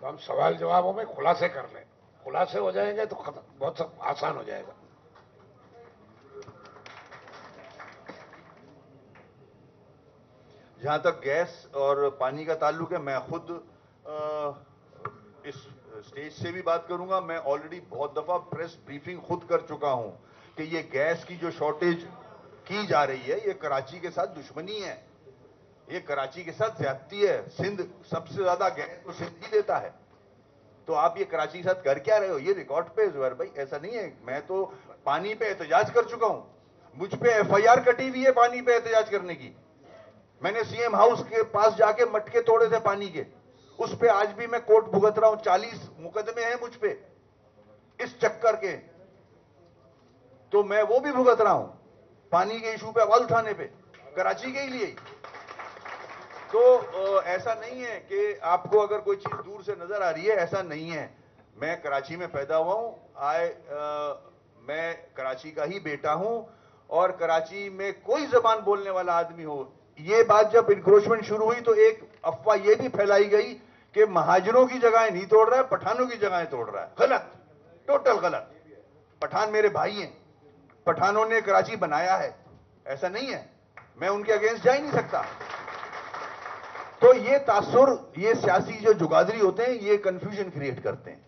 تو ہم سوال جوابوں میں خلاصے کر لیں. خلاصے ہو جائیں گے تو بہت سب آسان ہو جائے گا. جہاں تک گیس اور پانی کا تعلق ہے، میں خود اس اسٹیج سے بھی بات کروں گا. میں آلریڈی بہت دفعہ پریس بریفنگ خود کر چکا ہوں کہ یہ گیس کی جو شارٹیج کی جا رہی ہے یہ کراچی کے ساتھ دشمنی ہے، یہ کراچی کے ساتھ زیادتی ہے. سندھ سب سے زیادہ گیس تو سندھ ہی دیتا ہے، تو آپ یہ کراچی کے ساتھ کر کیا رہے ہو؟ یہ ریکارڈ پہ زہر بھائی ایسا نہیں ہے. میں تو پانی پہ احتجاج کر چکا ہوں، مجھ پہ ایف آئی آر کٹی ہوئی ہے پانی پہ احتجاج کرنے کی. میں نے سی ایم ہاؤس کے پاس جا کے مٹکے توڑے تھے پانی کے، اس پہ آج بھی میں کوٹ بھگت رہا ہوں. 40 مقدمے ہیں مجھ پہ اس چکر کے، تو میں وہ بھی بھگت رہا ہوں پانی کے ایشو پہ آواز اٹھانے پہ، کراچی کے ہی لیے. تو ایسا نہیں ہے کہ آپ کو اگر کوئی چیز دور سے نظر آ رہی ہے، ایسا نہیں ہے. میں کراچی میں پیدا ہوا ہوں، میں کراچی کا ہی بیٹا ہوں، اور کراچی میں کوئی زبان بولنے والا آدمی ہو. یہ بات جب انکروچمنٹ شروع ہوئی تو ایک افواہ یہ بھی پھیلائی گئی کہ مہاجروں کی جگہیں نہیں توڑ رہا ہے، پٹھانوں کی جگہیں توڑ رہا ہے. غلط، ٹوٹل غلط. پٹھان میرے بھائی ہیں، پٹھانوں نے کراچی بنایا ہے، ایسا نہیں ہے. میں ان کے اگینسٹ جا ہی نہیں سکتا. تو یہ تاثر، یہ سیاسی جو جگادری ہوتے ہیں یہ کنفیوژن کریٹ کرتے ہیں.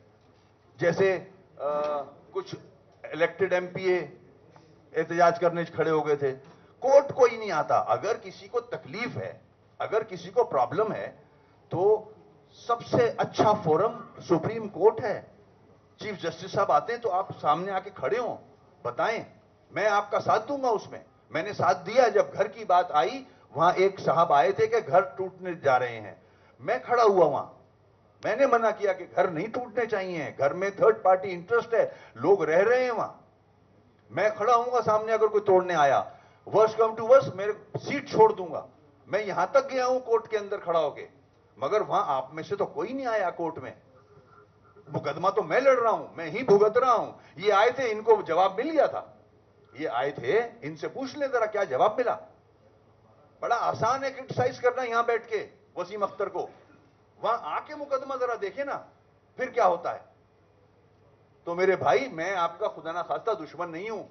جیسے کچھ الیکٹڈ ایم پی اے احتجاج کرنے کھڑے ہو گئے تھے. کورٹ کوئی نہیں آتا. اگر کسی کو تکلیف ہے، اگر کسی کو پرابلم ہے تو سب سے اچھا فورم سپریم کورٹ ہے. چیف جسٹس صاحب آتے ہیں تو آپ سامنے آ کے کھڑے ہوں، بتائیں، میں آپ کا ساتھ دوں گا. اس میں نے ساتھ دیا. جب گھر کی بات آئی، وہاں ایک صاحب آئے تھے کہ گھر ٹوٹنے جا رہے ہیں، میں کھڑا ہوا وہاں. میں نے منع کیا کہ گھر نہیں ٹوٹنے چاہیے، گھر میں تھرڈ پارٹی انٹرسٹ ہے، لوگ رہ رہے ہیں وہاں. میں کھڑا ہوں گا سامنے اگر کوئی توڑنے آیا. ورس کم ٹو ورس میرے سیٹ چھوڑ دوں گا. میں یہاں تک گیا ہوں کورٹ کے اندر کھڑا ہو کے، مگر وہاں آپ میں سے تو کوئی نہیں آیا کورٹ میں. مقدمہ تو میں لڑ رہا ہوں، میں ہی بھگت رہا ہوں. یہ آئے تھے، ان کو جواب مل گیا تھا. یہ آئے تھے، ان سے پوچھ لیں ذرا کیا جواب ملا. بڑا آسان ہے کرٹیسائز کرنا یہاں بیٹھ کے وسیم اختر کو. وہاں آ کے مقدمہ ذرا دیکھیں نا پھر کیا ہوتا ہے. تو میرے بھائی، میں آپ کا خدا نہ خواستہ دشمن نہیں ہوں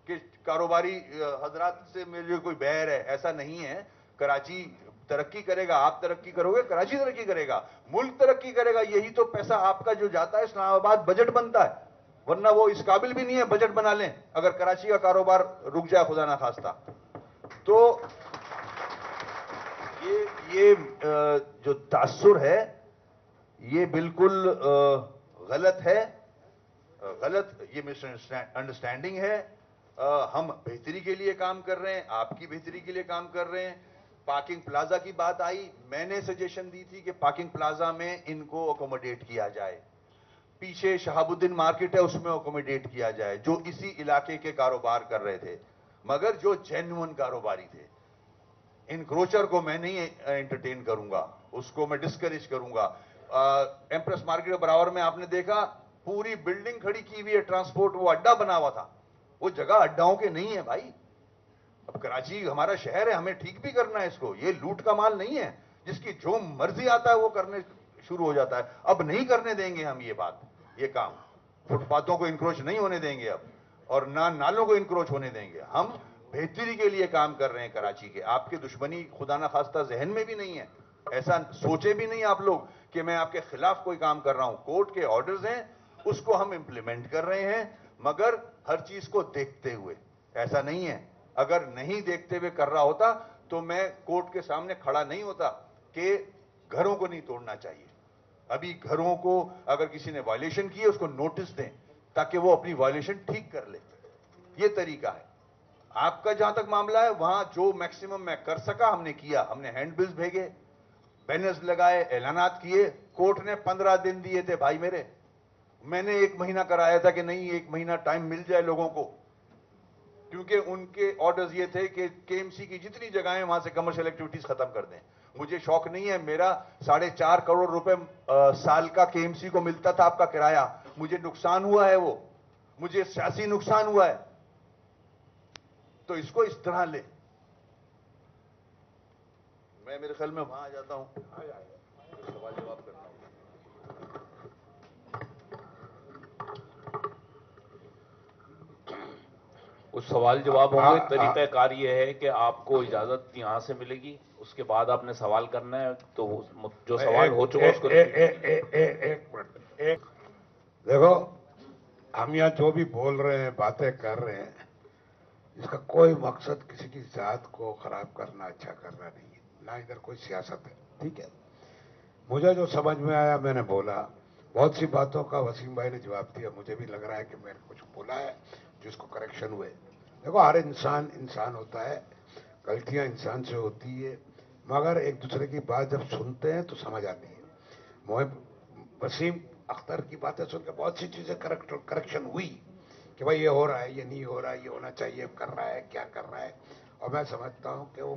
کہ کاروباری حضرات سے میرے کوئی بیر ہے، ایسا نہیں ہے. کراچی ترقی کرے گا، آپ ترقی کرو گے، کراچی ترقی کرے گا، ملک ترقی کرے گا. یہی تو پیسہ آپ کا جو جاتا ہے اسلام آباد بجٹ بنتا ہے. ورنہ وہ اس قابل بھی نہیں ہے بجٹ بنا لیں اگر کراچی کا کاروبار رک جائے خدا نہ خواستہ. تو یہ جو تاثر ہے یہ بالکل غلط ہے. غلط، یہ مس انڈرسٹینڈنگ ہے. ہم بہتری کے لیے کام کر رہے ہیں، آپ کی بہتری کے لیے کام کر رہے ہیں. پارکنگ پلازا کی بات آئی، میں نے سجیشن دی تھی کہ پارکنگ پلازا میں ان کو اکوموڈیٹ کیا جائے. پیچھے شہاب الدین مارکیٹ ہے، اس میں اکوموڈیٹ کیا جائے، جو اسی علاقے کے کاروبار کر رہے تھے، مگر جو جینوئن کاروباری تھے. انکروچر کو میں نہیں انٹرٹین کروں گا، اس کو میں ڈسکریج کروں گا. ایمپریس مارکیٹ برابر میں آپ نے دیکھا پوری بلڈنگ کھڑی کی ہوئی ہے ٹرانسپورٹ، وہ اڈا بنا ہوا تھا. وہ جگہ اڈاؤں کے نہیں ہے بھائی. اب کراچی ہمارا شہر ہے، ہمیں ٹھیک بھی کرنا ہے اس کو. یہ لوٹ کا مال نہیں ہے جس کی جو مرضی آتا ہے وہ کرنے شروع ہو جاتا ہے. اب نہیں کرنے دیں گے ہم یہ کام. فٹ پاتھوں کو انکروچ نہیں ہونے دیں گے اب، اور نہ نالوں کو انکروچ ہونے دیں گے. ہم بہتری کے لیے کام کر رہے ہیں کراچی کے. آپ کی دشمنی خدا نہ خواستہ ذہن میں بھی نہیں ہے، ایسا سوچے بھی نہیں آپ لوگ کہ میں آپ کے خلاف کوئی کام کر رہا ہوں. کورٹ کے آرڈرز ہیں، اس کو ہم امپلیمنٹ کر رہے ہیں، مگر ہر چیز کو دیکھتے ہوئے. ایسا نہیں ہے، اگر نہیں دیکھتے ہوئے کر رہا ہوتا تو میں کورٹ کے سامنے کھڑا نہیں ہوتا کہ گھروں کو نہیں توڑنا چاہیے. ابھی گھروں کو اگر کسی نے وائلیشن کی ہے اس کو نوٹس دیں تاکہ وہ اپنی وائلیشن ٹھیک کر لے. یہ طریقہ ہے. آپ کا جہاں تک معاملہ ہے، وہاں جو میکسیمم میں کر سکا ہم نے کیا. ہم نے ہینڈ بلز بھیجے، بینرز لگائے، اعلانات کیے. کورٹ نے 15 دن دیے تھے بھائی میرے. میں نے 1 مہینہ کرایا تھا کہ نہیں 1 مہینہ ٹائم مل جائے لوگوں کو، کیونکہ ان کے آرڈرز یہ تھے کہ کے ایم سی کی جتنی جگہیں وہاں سے کمرشل ایکٹیویٹیز ختم کر دیں. مجھے شوق نہیں ہے، میرا 4.5 کروڑ روپے سال کا کے ایم سی کو ملتا تھا آپ کا کرایہ. مجھے نقصان ہوا ہے، وہ مجھے سیاسی نقصان ہوا ہے. تو اس کو اس طرح لے. मैं मेरे ख्याल में वहां आ जाता हूं, सवाल जवाब करता हूं. कुछ सवाल जवाब होंगे. तरीकाकार ये है कि आपको इजाजत यहां से मिलेगी, उसके बाद आपने सवाल करना है, तो जो सवाल हो चुका उसको एक मिनट. देखो, हम यहाँ जो भी बोल रहे हैं, बातें कर रहे हैं, इसका कोई मकसद किसी की जात को खराब करना, अच्छा करना नहीं है, ना इधर कोई सियासत है. ठीक है, मुझे जो समझ में आया मैंने बोला. बहुत सी बातों का वसीम भाई ने जवाब दिया. मुझे भी लग रहा है कि मैंने कुछ बोला है जिसको करेक्शन हुए. देखो, हर इंसान इंसान होता है, गलतियां इंसान से होती है, मगर एक दूसरे की बात जब सुनते हैं तो समझ आती है. वसीम अख्तर की बातें सुनकर बहुत सी चीजें करेक्शन हुई कि भाई ये हो रहा है, ये नहीं हो रहा है, ये होना चाहिए, कर रहा है, क्या कर रहा है. और मैं समझता हूं कि वो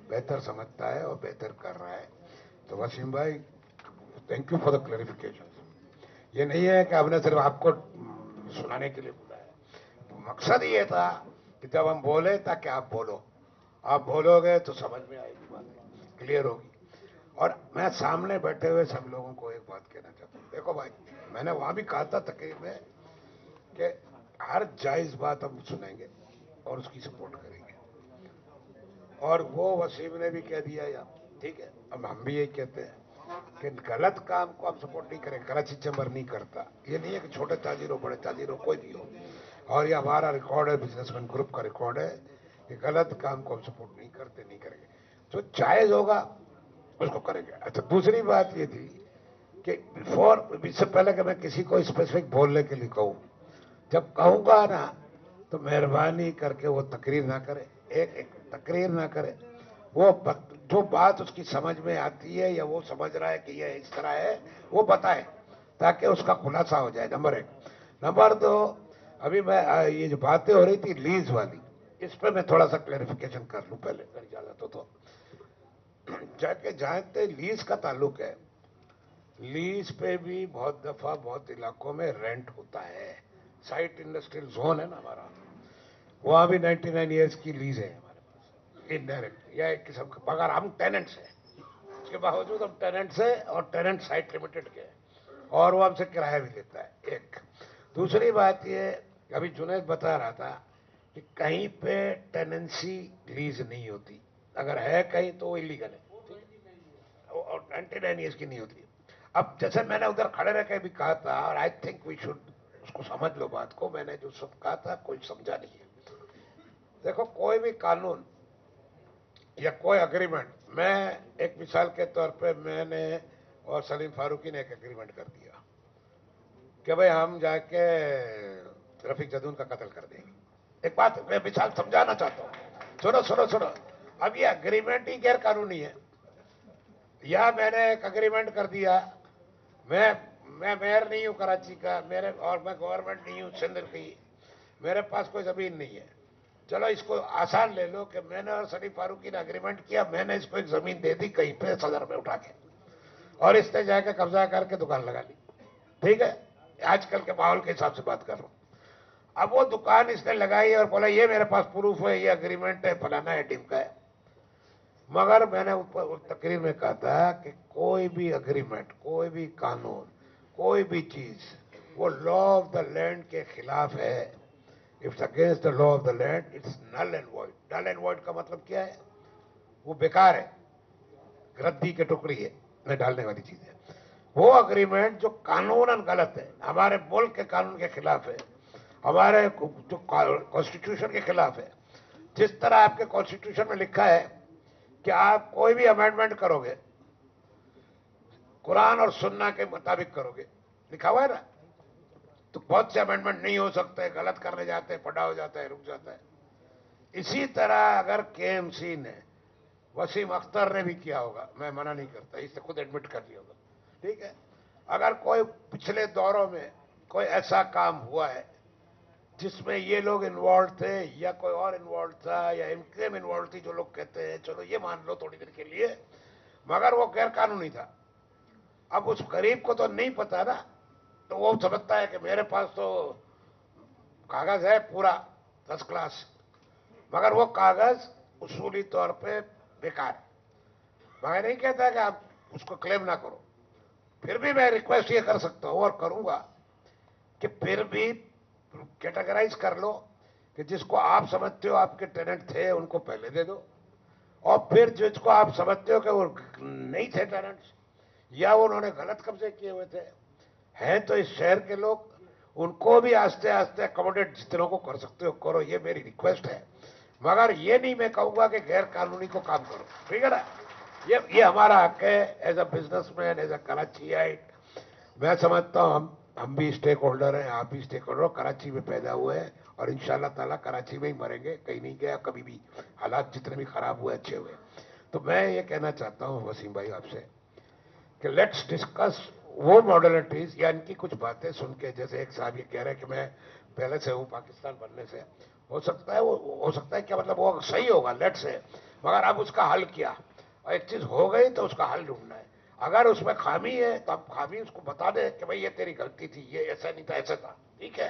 बेहतर समझता है और बेहतर कर रहा है. तो वसीम भाई, thank you for the clarification. ये नहीं है कि हमने सिर्फ आपको सुनाने के लिए बोला है. मकसद ये था कि जब हम बोले ताकि आप बोलो, आप बोलोगे तो समझ में आएगी, बात क्लियर होगी. और मैं सामने बैठे हुए सब लोगों को एक बात कहना चाहता हूं. देखो भाई, मैंने वहां भी कहा था तकरीर में कि हर जायज बात हम सुनेंगे और उसकी सपोर्ट करेंगे, और वो वसीम ने भी कह दिया या ठीक है. अब हम भी यही कहते हैं कि गलत काम को हम सपोर्ट नहीं करें. कराची चैम्बर नहीं करता. ये नहीं है कि छोटे ताजिर हो, बड़े ताजिर हो, कोई भी हो, और ये हमारा रिकॉर्ड है, बिजनेसमैन ग्रुप का रिकॉर्ड है कि गलत काम को हम सपोर्ट नहीं करते, नहीं करेंगे. जो जायज होगा उसको करेंगे. अच्छा, दूसरी बात ये थी कि इससे पहले कि मैं किसी को स्पेसिफिक बोलने के लिए कहूं, जब कहूंगा ना तो मेहरबानी करके वो तकरीर ना करे, एक तकरीर ना करे. वो जो बात उसकी समझ में आती है या वो समझ रहा है कि ये इस तरह है, वो बताए ताकि उसका खुलासा हो जाए. नंबर एक. नंबर दो, अभी मैं ये जो बातें हो रही थी लीज वाली, इस पे मैं थोड़ा सा क्लैरिफिकेशन कर लूं पहले, अगर इजाजत हो तो. जाके जहां तक लीज का ताल्लुक है, लीज पे भी बहुत दफा बहुत इलाकों में रेंट होता है. साइट इंडस्ट्रियल जोन है ना हमारा, वहां भी 99 ईयर्स की लीज है हमारे पास, इनडायरेक्ट या एक किस्म का. मगर हम टेनेंट्स हैं, उसके बावजूद हम टेनेंट्स हैं और टेनेंट साइट लिमिटेड के हैं, और वो हमसे किराया भी लेता है. एक दूसरी बात ये, अभी जुनैद बता रहा था कि कहीं पे टेनेंसी लीज नहीं होती, अगर है कहीं तो वो इलीगल है, और 99 ईयर्स की नहीं होती. अब जैसे मैंने उधर खड़े रह के भी कहा था, और आई थिंक वी शुड उसको समझ लो बात को, मैंने जो सब कहा था कोई समझा नहीं है. देखो, कोई भी कानून या कोई अग्रीमेंट, मैं एक मिसाल के तौर पे मैंने और सलीम फारूकी ने एक एग्रीमेंट कर दिया कि भाई हम जाके रफीक जदून का कत्ल कर देंगे. एक बात मैं मिसाल समझाना चाहता हूं, सुनो सुनो सुनो. अब ये एग्रीमेंट ही गैर कानूनी है. या मैंने एक एग्रीमेंट कर दिया, मैं मेयर नहीं हूं कराची का, मेरे और मैं गवर्नमेंट नहीं हूं सिंध की, मेरे पास कोई जमीन नहीं है. चलो इसको आसान ले लो कि मैंने और सलीम फारूकी ने एग्रीमेंट किया, मैंने इसको एक जमीन दे दी कहीं पे सदर में उठा के, और इसने जाके कब्जा करके दुकान लगा ली. ठीक है, आजकल के माहौल के हिसाब से बात कर रहा हूं. अब वो दुकान इसने लगाई और बोला ये मेरे पास प्रूफ है, ये एग्रीमेंट है, फलाना है, ढिमका है. मगर मैंने उस तकरीर में कहा था कि कोई भी एग्रीमेंट, कोई भी कानून, कोई भी चीज वो लॉ ऑफ द लैंड के खिलाफ है. It's against the law of the land, it's null and void. Null and void का मतलब क्या है? वो बेकार है, रद्दी के टुकड़ी है, में डालने वाली चीज है. वो अग्रीमेंट जो कानूनन गलत है, हमारे मुल्क के कानून के खिलाफ है, हमारे जो कॉन्स्टिट्यूशन के खिलाफ है. जिस तरह आपके कॉन्स्टिट्यूशन में लिखा है कि आप कोई भी अमेंडमेंट करोगे कुरान और सुन्ना के मुताबिक करोगे, लिखा हुआ है ना, तो बहुत से अमेंडमेंट नहीं हो सकते, गलत करने जाते हैं, पड़ा हो जाता है, रुक जाता है. इसी तरह अगर केएमसी ने, वसीम अख्तर ने भी किया होगा, मैं मना नहीं करता, इससे खुद एडमिट कर लिया होगा. ठीक है, अगर कोई पिछले दौरों में कोई ऐसा काम हुआ है जिसमें ये लोग इन्वॉल्व थे या कोई और इन्वॉल्व था या इनक्लेम इन्वॉल्व थी, जो लोग कहते हैं चलो ये मान लो थोड़ी देर के लिए, मगर वो गैर कानूनी था. अब उस गरीब को तो नहीं पता ना, तो वो समझता है कि मेरे पास तो कागज है पूरा 10 क्लास, मगर वो कागज उसूली तौर पे बेकार है. मैं नहीं कहता कि आप उसको क्लेम ना करो, फिर भी मैं रिक्वेस्ट ये कर सकता हूं और करूंगा कि फिर भी कैटेगराइज कर लो कि जिसको आप समझते हो आपके टेनेंट थे उनको पहले दे दो, और फिर जिसको आप समझते हो कि वो नहीं थे टेनेंट्स या उन्होंने गलत कब्जे किए हुए थे, हैं तो इस शहर के लोग, उनको भी आस्ते आस्ते अकोमोडेट जितनों को कर सकते हो करो, ये मेरी रिक्वेस्ट है। मगर ये नहीं मैं कहूंगा कि गैर कानूनी को काम करो, ठीक है ना। ये हमारा हक है as a businessman, as a Karachiite. मैं समझता हूं हम भी स्टेक होल्डर हैं, आप भी स्टेक होल्डर हो, कराची में पैदा हुए हैं और इंशाल्लाह ताला कराची में ही मरेंगे, कहीं नहीं गया कभी भी, हालात जितने भी खराब हुए अच्छे हुए। तो मैं ये कहना चाहता हूं वसीम भाई आपसे कि लेट्स डिस्कस वो मॉडलिटीज या इनकी कुछ बातें सुन के, जैसे एक साहब ये कह रहे हैं कि मैं पहले से हूं पाकिस्तान बनने से, हो सकता है वो, हो सकता है क्या मतलब वो सही होगा, लेट्स से, मगर अब उसका हल क्या, और एक चीज हो गई तो उसका हल ढूंढना है। अगर उसमें खामी है तो आप खामी उसको बता दें कि भाई ये तेरी गलती थी, ये ऐसा नहीं था ऐसा था, ठीक है,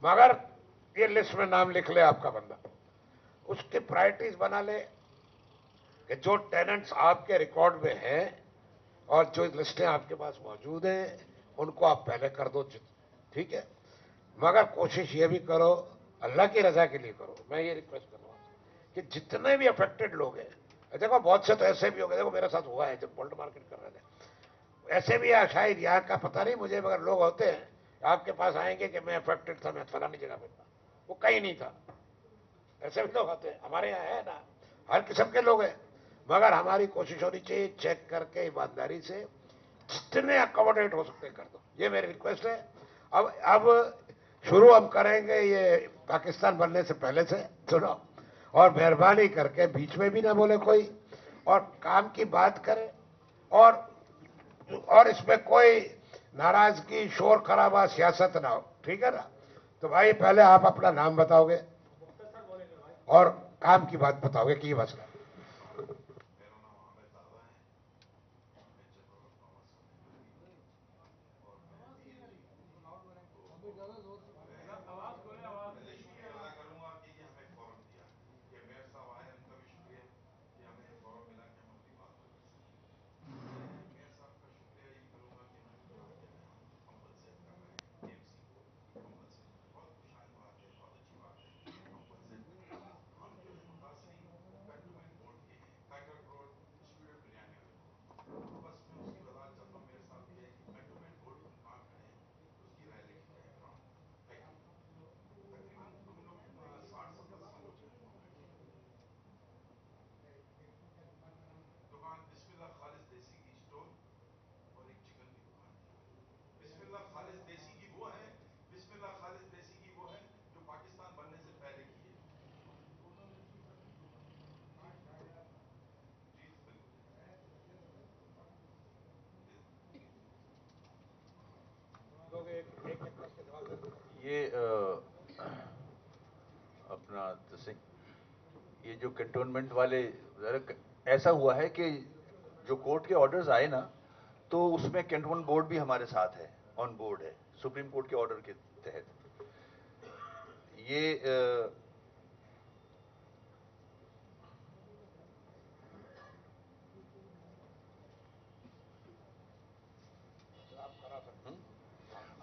मगर ये लिस्ट में नाम लिख ले आपका बंदा, उसकी प्रायोरिटीज बना ले कि जो टेनेंट्स आपके रिकॉर्ड में हैं और जो लिस्टें आपके पास मौजूद हैं उनको आप पहले कर दो, ठीक है, मगर कोशिश ये भी करो, अल्लाह की रजा के लिए करो। मैं ये रिक्वेस्ट कर रहा हूं कि जितने भी अफेक्टेड लोग हैं, देखो बहुत से तो ऐसे भी हो गए, देखो मेरे साथ हुआ है जब गोल्ड मार्केट कर रहे थे, ऐसे भी शायद यहाँ का पता नहीं मुझे, मगर लोग होते हैं आपके पास आएंगे कि मैं अफेक्टेड था, मैं फलानी जगह पे था, वो कहीं नहीं था। ऐसे भी लोग होते हैं हमारे यहाँ, है ना, हर किस्म के लोग हैं, मगर हमारी कोशिश होनी चाहिए चेक करके ईमानदारी से जितने अकोमोडेट हो सकते कर दो, ये मेरी रिक्वेस्ट है। अब शुरू हम करेंगे ये पाकिस्तान बनने से पहले से, सुनो, और मेहरबानी करके बीच में भी ना बोले कोई, और काम की बात करें, और इसमें कोई नाराजगी शोर खराबा सियासत ना हो, ठीक है ना। तो भाई पहले आप अपना नाम बताओगे और काम की बात बताओगे कि ये मसला। ये अपना ये जो कंटोनमेंट वाले, ऐसा हुआ है कि जो कोर्ट के ऑर्डर्स आए ना, तो उसमें कंटोनमेंट बोर्ड भी हमारे साथ है, ऑन बोर्ड है, सुप्रीम कोर्ट के ऑर्डर के तहत। ये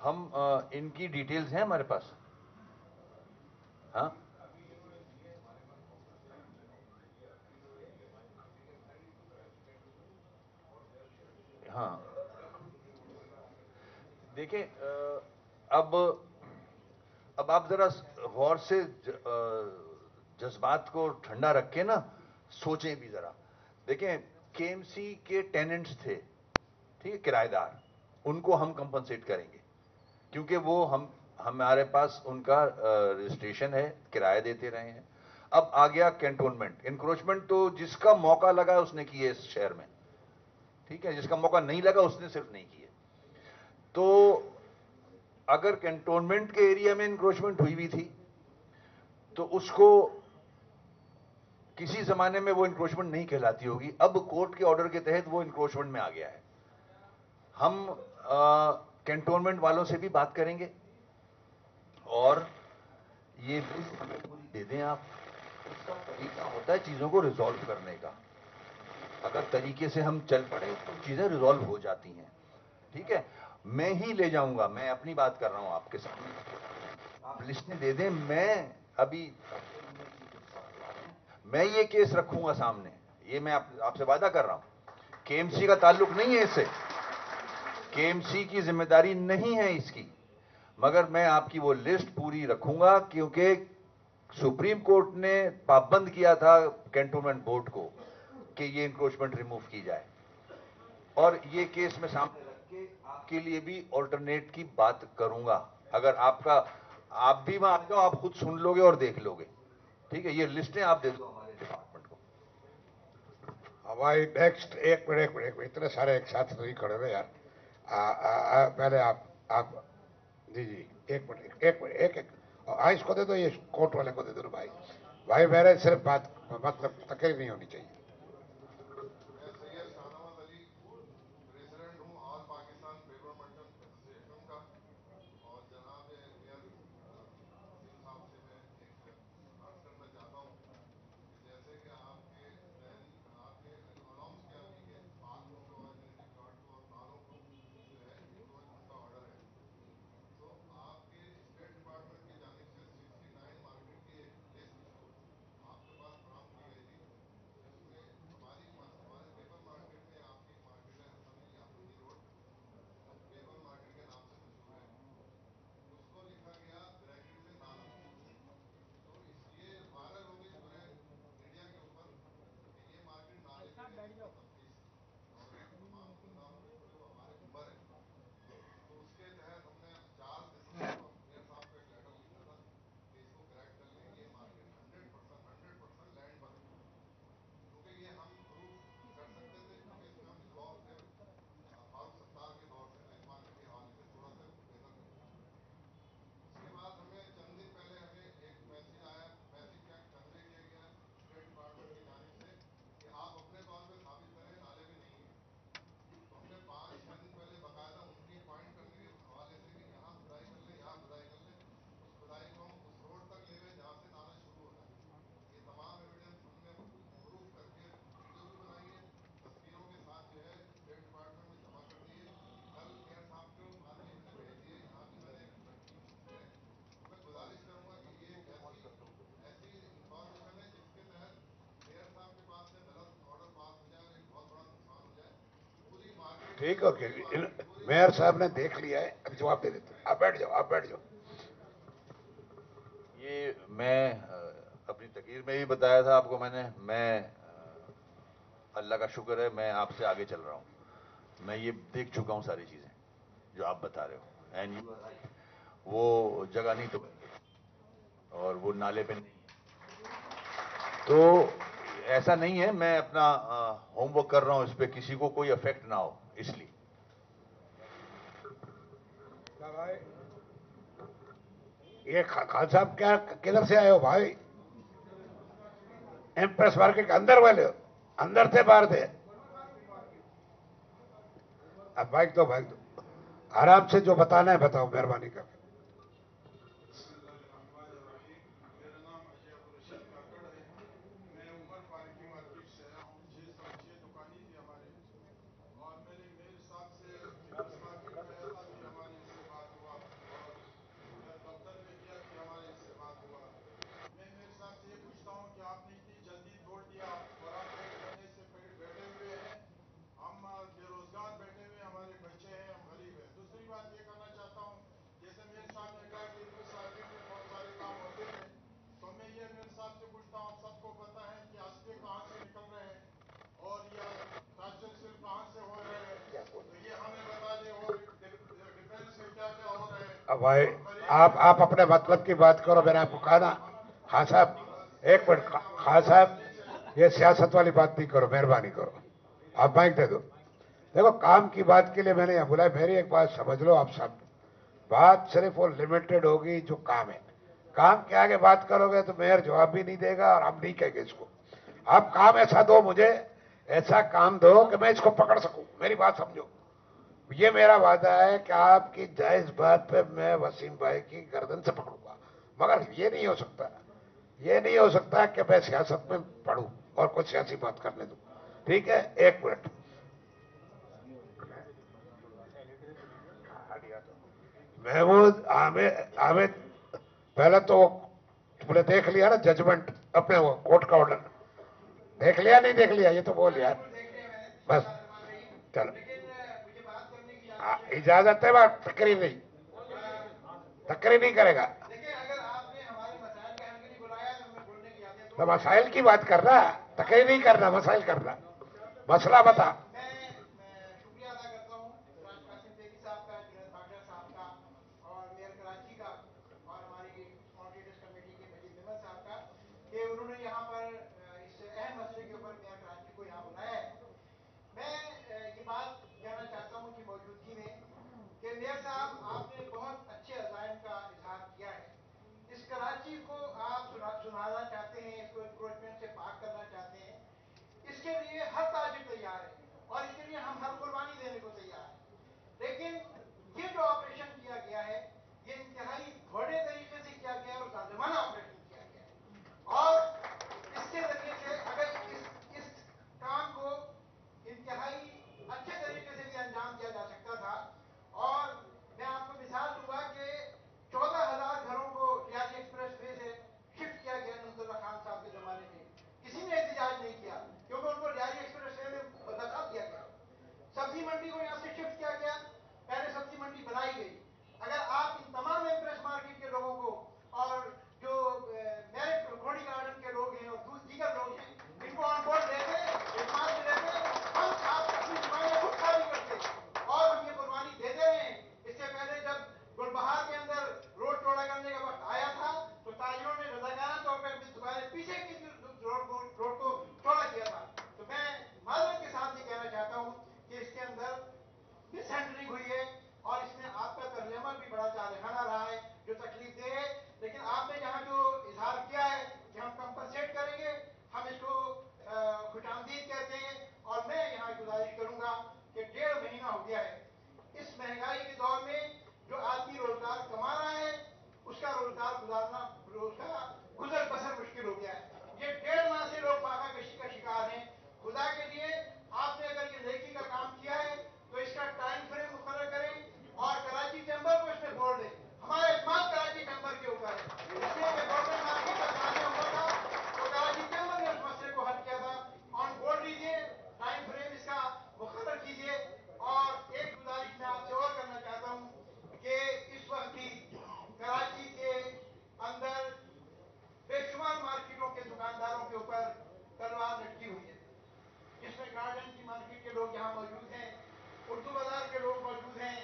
हम इनकी डिटेल्स हैं हमारे पास। हाँ, हाँ, देखें, अब आप जरा गौर से जज्बात को ठंडा रख के ना सोचें भी जरा। देखें, केएमसी के टेनेंट्स थे, ठीक है, किराएदार, उनको हम कंपनसेट करेंगे क्योंकि वो हमारे पास उनका रजिस्ट्रेशन है, किराया देते रहे हैं। अब आ गया कैंटोनमेंट, इंक्रोचमेंट तो जिसका मौका लगा उसने किए इस शहर में, ठीक है, जिसका मौका नहीं लगा उसने सिर्फ नहीं किए। तो अगर कैंटोनमेंट के एरिया में इंक्रोचमेंट हुई भी थी तो उसको किसी जमाने में वो इंक्रोचमेंट नहीं कहलाती होगी, अब कोर्ट के ऑर्डर के तहत वो इंक्रोचमेंट में आ गया है। हम कैंटोनमेंट वालों से भी बात करेंगे और ये हमें पूरी दे दें आप, इसका तरीका होता है चीजों को रिजॉल्व करने का। اگر طریقے سے ہم چل پڑے تو چیزیں ریزالو ہو جاتی ہیں. ٹھیک ہے, میں ہی لے جاؤں گا, میں اپنی بات کر رہا ہوں آپ کے سامنے, آپ لسٹیں دے دیں, میں ابھی میں یہ کیس رکھوں گا سامنے, یہ میں آپ سے وعدہ کر رہا ہوں. کے ایم سی کا تعلق نہیں ہے اس سے, کے ایم سی کی ذمہ داری نہیں ہے اس کی, مگر میں آپ کی وہ لسٹ پوری رکھوں گا, کیونکہ سپریم کورٹ نے پابند کیا تھا کینٹونمنٹ بورڈ کو کہ یہ انکروچمنٹ ریموو کی جائے, اور یہ کیس میں سامنے رکھ کے آپ کے لیے بھی آلٹرنیٹ کی بات کروں گا. اگر آپ بھی وہاں آ جاؤ, آپ خود سن لو گے اور دیکھ لو گے. ٹھیک ہے, یہ لسٹیں آپ دے دو ہمارے ڈپارٹمنٹ کو. ہماری نیکسٹ ایک منٹ اتنے سارے ایک ساتھ نہیں کھڑے ہوئے یار. پہلے آپ جی ایک منٹ ایک اس کو دے دو, یہ کوٹ والے کو دے دو بھائی میرے صرف بات مطلب تقریر نہیں ہونی چاہیے. ٹھیک اوکے, میئر صاحب نے دیکھ لیا ہے, اب جواب دے دیتے. آپ بیٹھ جاؤ. یہ میں اپنی تقریر میں بھی بتایا تھا آپ کو, میں اللہ کا شکر ہے میں آپ سے آگے چل رہا ہوں. میں یہ دیکھ چکا ہوں ساری چیزیں جو آپ بتا رہے ہو, اینڈ وہ جگہ نہیں تو اور وہ نالے پہ نہیں ہے, تو ایسا نہیں ہے. میں اپنا ہوم ورک کر رہا ہوں اس پہ, کسی کو کوئی افیکٹ نہ ہو اس لیے. یہ خان صاحب کیا کدھر سے آئے ہو بھائی؟ ایمپریس مارکیٹ کے اندر والے ہو, اندر تھے باہر تھے؟ اب بائک دو آرام سے, جو بتانا ہے بتاؤ مہربانی کر کے. اب بھائی آپ اپنے مطلب کی بات کرو, میں نے آپ کو کہا نا. خان صاحب ایک منٹ, خان صاحب یہ سیاست والی بات نہیں کرو, مہربانی کرو. آپ مائک دے دو. دیکھو کام کی بات کے لیے میں نے یہاں بلایا. میری ایک بات سمجھ لو آپ سب, بات صرف وہ لمیٹڈ ہوگی جو کام ہے. کام کے آگے بات کرو گے تو میئر جواب بھی نہیں دے گا اور ہم نہیں کہیں گے اس کو. آپ کام ایسا دو, مجھے ایسا کام دو کہ میں اس کو پکڑ سکوں. میری بات سمجھو, یہ میرا وعدہ ہے کہ آپ کی جائز بات پہ میں وسیم بھائی کی گردن سے پکڑوں گا. مگر یہ نہیں ہو سکتا کہ میں سیاست میں پڑھوں اور کوئی سیاسی بات کرنے دوں. ٹھیک ہے، 1 منٹ. محمود عامد پہلے تو تم نے دیکھ لیا نا ججمنٹ، اپنے وہ کورٹ کا آرڈر دیکھ لیا نہیں دیکھ لیا؟ یہ تو بول یار بس. چلو اجازت ہے، بات تقریر نہیں کرے گا. تو مسائل کی بات کر رہا، تقریر نہیں کرنا، مسائل کرنا. مسئلہ بتا. شکریہ ادا کرتا ہوں قاسم بیگی صاحب کا، جنید بھاٹا صاحب کا، اور میئر کراچی کا، اور ہماری ماڈریٹرز کمیٹی کے مجید نعمت صاحب کا کہ انہوں نے یہاں پر اس اہم مسئلے کے اوپر میئر کراچی کو یہاں بلایا ہے. میں یہ بات کہنا چاہتا ہوں کہ موجودگی میں کہ میئر صاحب آپ نے بہت اچھے عزائم کا اظہار کیا ہے. اس کراچی کو آپ سنانا چاہتے ہیں، اس کو انکروچمنٹ سے پاک کرنا چاہتے ہیں. اس کے لیے ہر تاجر تیار ہے اور اس کے لیے ہم ہر قربانی دینے کو تیار ہیں. لیکن یہ جو آپریشن کیا گیا ہے یہ انتہائی بڑے طریقے سے کیا گیا ہے اور ظالمانہ آپریشن کیا گیا ہے. اور اس کے ذریعے سے اگر اس کام کو انتہائی اچھے طریقے سے بھی انجام دیا جا سکتا تھا. اور میں آپ کو مثال دوں گا کہ 14,000 گھروں کو ریاض ایکسپریس وے سے شفٹ کیا گیا نعمت اللہ خان صاحب کے زمانے میں. کسی نے احتجاج نہیں کیا کیونکہ ان کو ریاض ایکسپریس وے میں دخل دیا گیا. سبزی منڈی کو یہاں سے شفٹ کیا گیا، پہلے سبزی منڈی بنائی گئی. اگر آپ ان تمام ایمپریس مارکیٹ کے لوگوں کو اور جو میرٹ گھوڑی گارڈن کے لوگ ہیں اور دیگر لوگ ہیں ان کو آن بورڈ لیتے، اعتماد میں لیتے، ہم آپ اپنی دکانیں خود خالی کرتے اور ہم یہ قربانی دیتے رہے. اس سے پہلے جب گلبہار کے اندر روڈ چوڑا کرنے کا وقت آیا تھا تو تاجروں نے رضاکارانہ طور پر اپنی دکانیں پیچھے کی روڈ کو چوڑا کیا تھا. تو میں معذرت کے ساتھ یہ کہنا چاہتا ہوں کہ اس کے اندر مس ہینڈلنگ ہوئی ہے اور اس میں آپ کا طرز عمل بھی بڑا جارحانہ رہا ہے جو تکلیف دہ ہے. لیکن آپ نے یہاں جو اظہار کیا ہے کہ ہم کمپنسیٹ کریں گے، ہم اس کو خوش آمدید کہتے ہیں. اور میں یہاں گزارش کروں گا کہ 1.5 مہینہ ہو گیا ہے اس مہنگائی کے دور میں جو آدمی روزگار کما رہا ہے اس کا روزگار گزارنا، اس کا گزر بسر مشکل ہو گیا ہے. یہ 1.5 ماہ سے لوگ فاقہ کشی کا شکار ہیں. خدا کے لیے آپ نے اگر یہ نیکی کا کام کیا ہے تو اس کا ٹائم فریم مقرر کریں اور کراچی چیمبر کو اس میں بول دیں. ہمارا اعتماد کراچی چیمبر کے اوپر ہے. اس لیے کہ گورنمنٹ مارکیٹ کا تعلیم ہوا تھا تو کراچی چیمبر نے اس مسئلے کو حل کیا تھا. آن بورڈ لیجیے، ٹائم فریم اس کا مقرر کیجیے. اور ایک گزارش میں آپ سے اور کرنا چاہتا ہوں کہ اس وقت بھی کراچی کے اندر بے شمار مارکیٹوں کے دکانداروں کے اوپر تلوار لٹکی ہوئی ہے، جس میں گارڈن کی مارکیٹ کے لوگ یہاں موجود ہیں، اردو بازار کے لوگ موجود ہیں،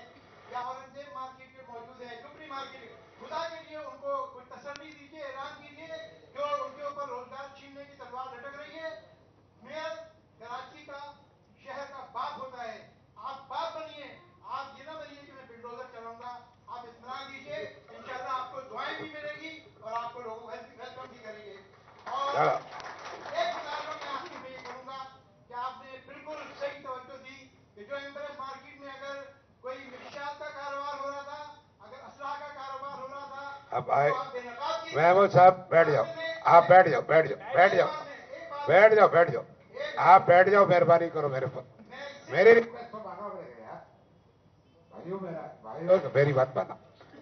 یا اورنگزیب مارکیٹ کے موجود ہیں، ڈبری مارکیٹ. خدا کے لیے ان کو کوئی تسلی دیجیے، اعلان کیجیے جو ان کے اوپر روزگار چھیننے کی تلوار لٹک رہی ہے. میئر کراچی کا شہر کا باپ ہوتا ہے. آپ باپ بنیے، آپ یہ نہ بنیے کہ میں بلڈوزر چلاؤں گا. آپ اطمینان دیجیے، انشاءاللہ آپ کو دعائیں بھی ملے گی اور آپ کو لوگوں ویلکم بھی کریں گے. اور ایک مطالبہ میں آخر میں یہ کروں گا کہ آپ نے بالکل صحیح توجہ دی کہ جو ایمپریس مارکیٹ میں اگر کوئی منشیات کا کاروبار ہو رہا تھا، اگر اسلحہ کا کاروبار ہو رہا تھا، اب آئے تو آپ بے نقاب کیجیے. محمود صاحب بیٹھ جاؤ، آپ بیٹھ جاؤ، بیٹھ جاؤ، بیٹھ جاؤ، بیٹھ جاؤ، بیٹھ جاؤ، آپ بیٹھ جاؤ، مہربانی کرو میرے پر. میری میری بات مانا،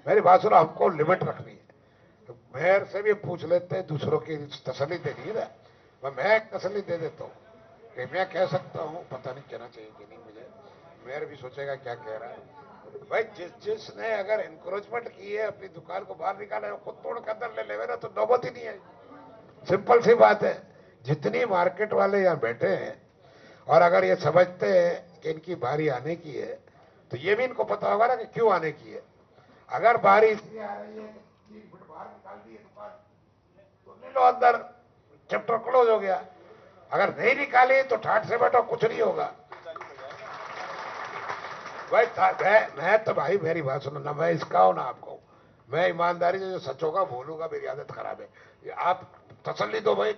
میری بات سنو. ہم کو لمٹ رکھنی ہے. میئر سے بھی پوچھ لیتے ہیں، دوسروں کی تسلی دینی ہے نا. میں ایک تسلی دے دیتا ہوں کہ میں کہہ سکتا ہوں، پتہ نہیں کہنا چاہیے کہ نہیں مجھے. میئر بھی سوچے گا کیا کہہ رہا ہے. بھائی جس نے اگر انکروچمنٹ کی ہے، اپنی دکان کو باہر نکالا ہے، خود توڑ کر اندر لے نا تو نوبت ہی نہیں ہے. سمپل سی بات ہے. جتنی مارکیٹ والے یہاں بیٹھے ہیں اور اگر یہ سمجھتے ہیں کہ ان کی باری آنے کی ہے تو یہ بھی ان کو پتا ہوگا نا کہ کیوں آنے کی ہے. اگر باری اس لیے آ رہی ہے کہ 3 فٹ باہر نکال دی ہے دکان تو لے لو اندر، چیپٹر کلوز ہو گیا. اگر نہیں نکالی تو ٹھاٹ سے بیٹھو، کچھ نہیں ہوگا. بھائی میں تو بھائی میری بات سنو نا، میں اس کا ہوں نا آپ کو. میں ایمانداری سے جو سچ ہوگا بولوں گا، میری عادت خراب ہے. آپ تسلی دو بھائی.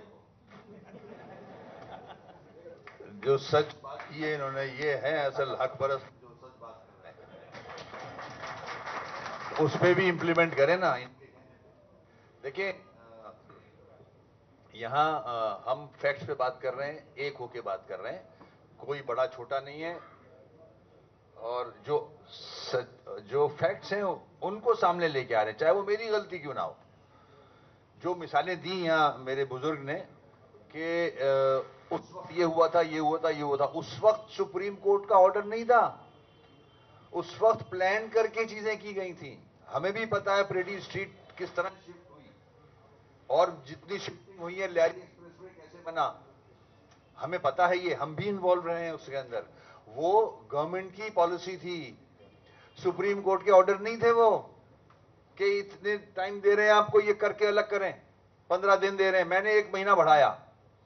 جو سچ بات کی ہے انہوں نے، یہ ہے اصل حق پرست جو سچ بات کر رہے ہیں. اس پہ بھی امپلیمنٹ کریں نا. دیکھیں یہاں ہم فیکٹس پہ بات کر رہے ہیں، ایک ہو کے بات کر رہے ہیں. कोई बड़ा छोटा नहीं है, और जो फैक्ट्स हैं उनको सामने लेके आ रहे हैं, चाहे वो मेरी गलती क्यों ना हो। जो मिसालें दी यहाँ मेरे बुजुर्ग ने कि उस वक्त ये हुआ था, ये हुआ था, ये हुआ था, उस वक्त सुप्रीम कोर्ट का ऑर्डर नहीं था, उस वक्त प्लान करके चीजें की गई थी। हमें भी पता है प्रेडी स्ट्रीट किस तरह शिफ्ट हुई, और जितनी शिफ्टिंग हुई है, लैरी एक्सप्रेसवे कैसे बना, हमें पता है, ये हम भी इन्वॉल्व रहे हैं उसके अंदर। वो गवर्नमेंट की पॉलिसी थी, सुप्रीम कोर्ट के ऑर्डर नहीं थे वो, कि इतने टाइम दे रहे हैं आपको, ये करके अलग करें, 15 दिन दे रहे हैं, मैंने 1 महीना बढ़ाया,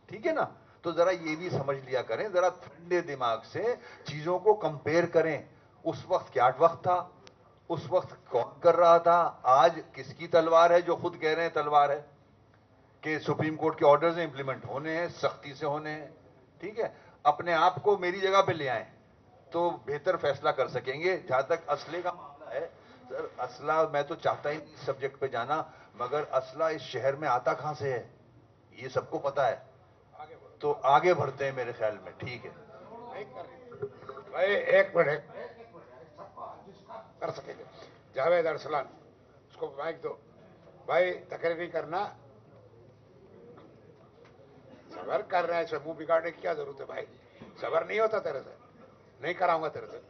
ठीक है ना। तो जरा ये भी समझ लिया करें, जरा ठंडे दिमाग से चीजों को कंपेयर करें। उस वक्त क्या वक्त था, उस वक्त कौन कर रहा था, आज किसकी तलवार है, जो खुद कह रहे हैं तलवार है कि सुप्रीम कोर्ट के ऑर्डर्स इंप्लीमेंट होने हैं, सख्ती से होने हैं, ठीक है। अपने आप को मेरी जगह पे ले आए तो बेहतर फैसला कर सकेंगे। जहां तक असले का मामला है सर, असला मैं तो चाहता ही नहीं इस सब्जेक्ट पे जाना, मगर असला इस शहर में आता कहां से है ये सबको पता है, तो आगे बढ़ते हैं मेरे ख्याल में, ठीक है। भाई एक मिनट कर सकेंगे। जावेद अरसलान, उसको माइक दो भाई, तकरीर नहीं करना, सबर कर रहे हैं, इसमें मुंह बिगाड़ने की क्या जरूरत है भाई, सबर नहीं होता तेरे से, नहीं कराऊंगा तेरे से।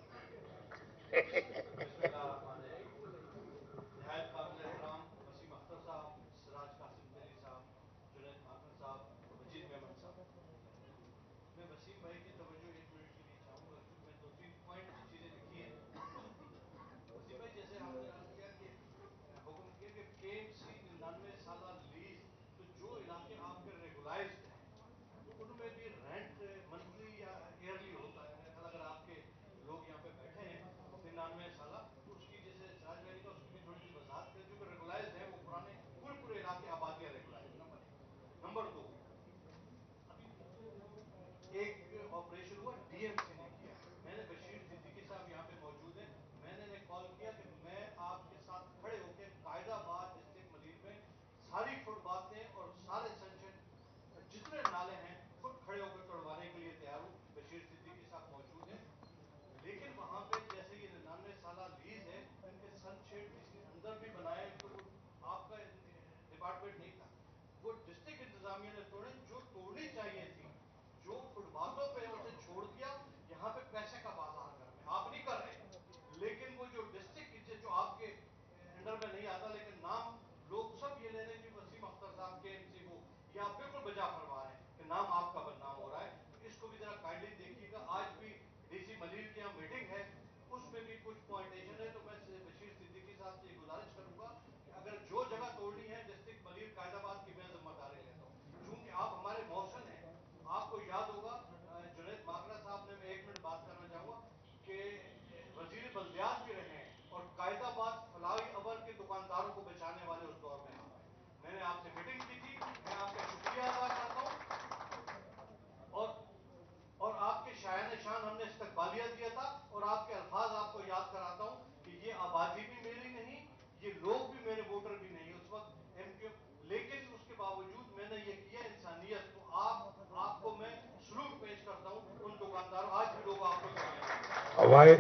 भाई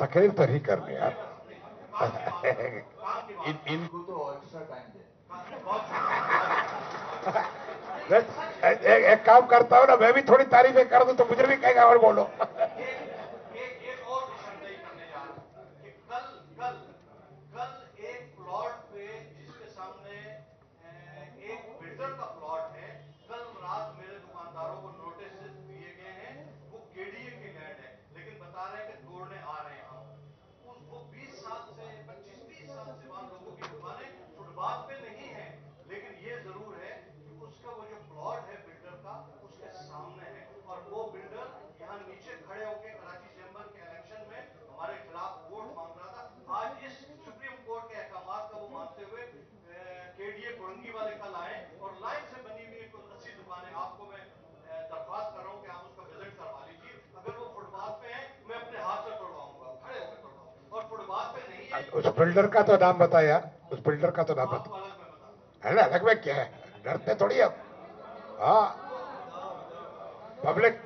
तकरीर तो नहीं करनी यार। इनको तो एक्स्ट्रा टाइम दे। एक काम करता हूँ ना, मैं भी थोड़ी तारीफें कर दूं तो मुझे भी कहेगा और बोलो। उस बिल्डर का तो नाम बता यार, उस बिल्डर का तो नाम बता, है ना, अलग में क्या है, डरते थोड़ी अब। हाँ पब्लिक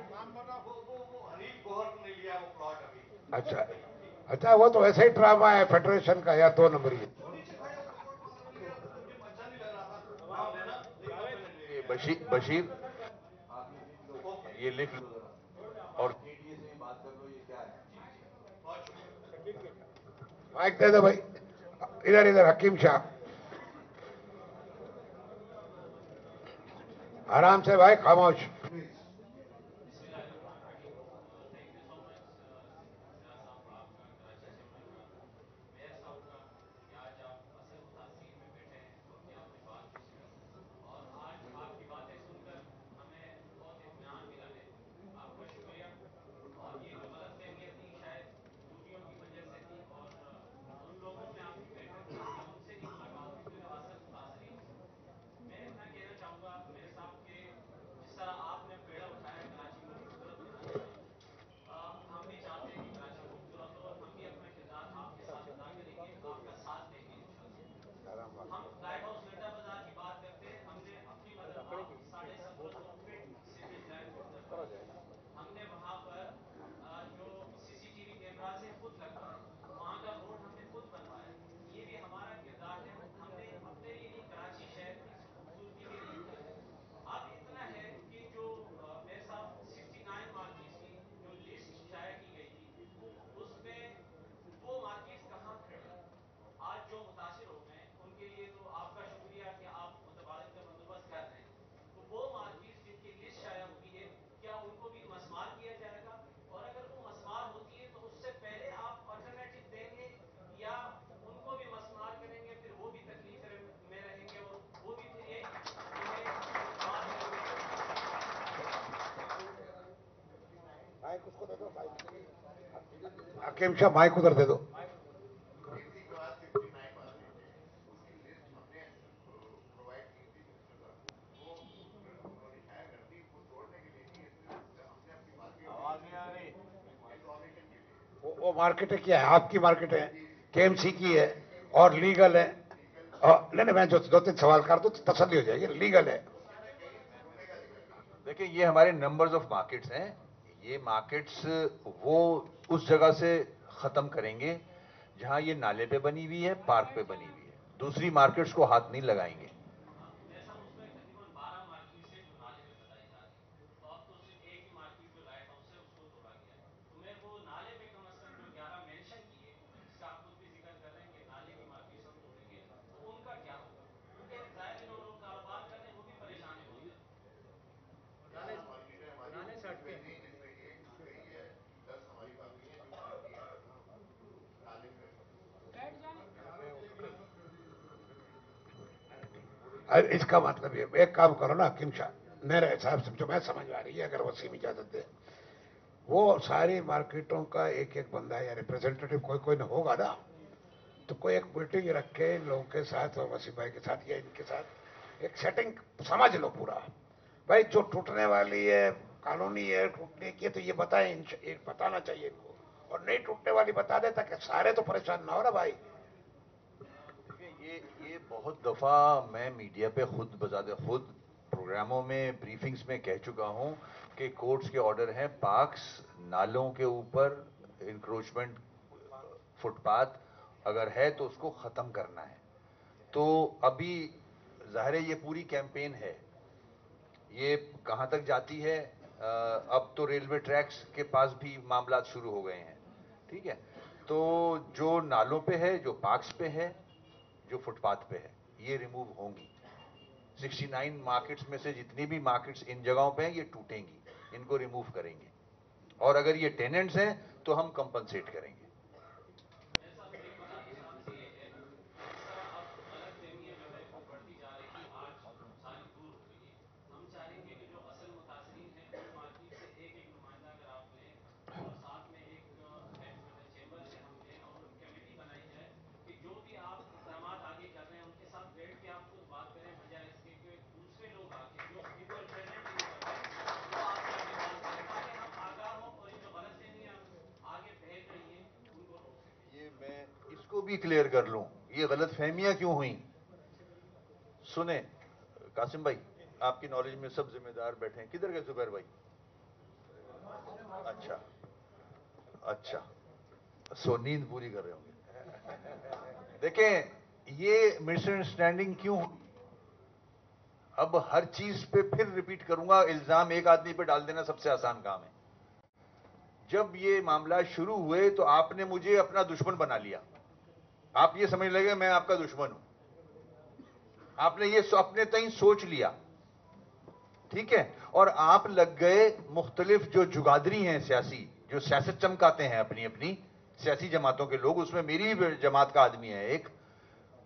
अच्छा अच्छा, वो तो वैसे ही ड्रामा है फेडरेशन का, या 2 नंबर ही। ये बशीर ये लिख लो और माइक दे दो भाई, इधर इधर हकीम शाह, आराम से भाई, खामोश। हकीम शाह माइक उधर दे दो। वो मार्केटें क्या है, आपकी मार्केटें है, केएमसी की है और लीगल है। और नहीं, मैं जो 2-3 सवाल कर दूं तो तसल्ली हो जाएगी, लीगल है। देखिए, ये हमारे नंबर्स ऑफ मार्केट्स हैं। ये मार्केट्स वो उस जगह से खत्म करेंगे जहां ये नाले पे बनी हुई है, पार्क पे बनी हुई है। दूसरी मार्केट्स को हाथ नहीं लगाएंगे। इसका मतलब ये, एक काम करो ना हकीम शाह, मेरे हिसाब से जो मैं समझ आ रही है, अगर वसीम इजाजत दे, वो सारी मार्केटों का एक एक बंदा या रिप्रेजेंटेटिव कोई कोई न होगा ना, तो कोई एक मीटिंग रखे इन लोगों के साथ और वसीम भाई के साथ या इनके साथ, एक सेटिंग समझ लो पूरा। भाई जो टूटने वाली है, कानूनी है, टूटने की है, तो ये बताएं, बताना चाहिए इनको, और नहीं टूटने वाली बता दे ताकि सारे तो परेशान ना हो ना भाई। देखिए, ये बहुत दफा मैं मीडिया पे खुद प्रोग्रामों में, ब्रीफिंग्स में कह चुका हूं कि कोर्ट्स के ऑर्डर हैं, पार्क्स, नालों के ऊपर इंक्रोचमेंट, फुटपाथ अगर है तो उसको खत्म करना है। तो अभी जाहिर है ये पूरी कैंपेन है, ये कहां तक जाती है, अब तो रेलवे ट्रैक्स के पास भी मामला शुरू हो गए हैं। ठीक है, तो जो नालों पे है, जो पार्क्स पे है, जो फुटपाथ पे है, ये रिमूव होंगी। 69 मार्केट्स में से जितनी भी मार्केट्स इन जगहों पे हैं, ये टूटेंगी, इनको रिमूव करेंगे। और अगर ये टेनेंट्स हैं तो हम कंपनसेट करेंगे। इसको भी क्लियर कर लूं, ये गलत फहमियां क्यों हुई। सुने कासिम भाई, आपकी नॉलेज में सब जिम्मेदार बैठे हैं, किधर गए जुबैर भाई? अच्छा अच्छा, सो नींद पूरी कर रहे होंगे। देखें ये मिसअंडरस्टैंडिंग क्यों हुई, अब हर चीज पे फिर रिपीट करूंगा, इल्जाम एक आदमी पे डाल देना सबसे आसान काम है। जब ये मामला शुरू हुए तो आपने मुझे अपना दुश्मन बना लिया, आप ये समझ लगे मैं आपका दुश्मन हूं, आपने ये अपने तय सोच लिया, ठीक है। और आप लग गए मुख्तलिफ जो जुगादरी हैं सियासी, जो सियासत चमकाते हैं अपनी अपनी सियासी जमातों के लोग, उसमें मेरी भी जमात का आदमी है एक,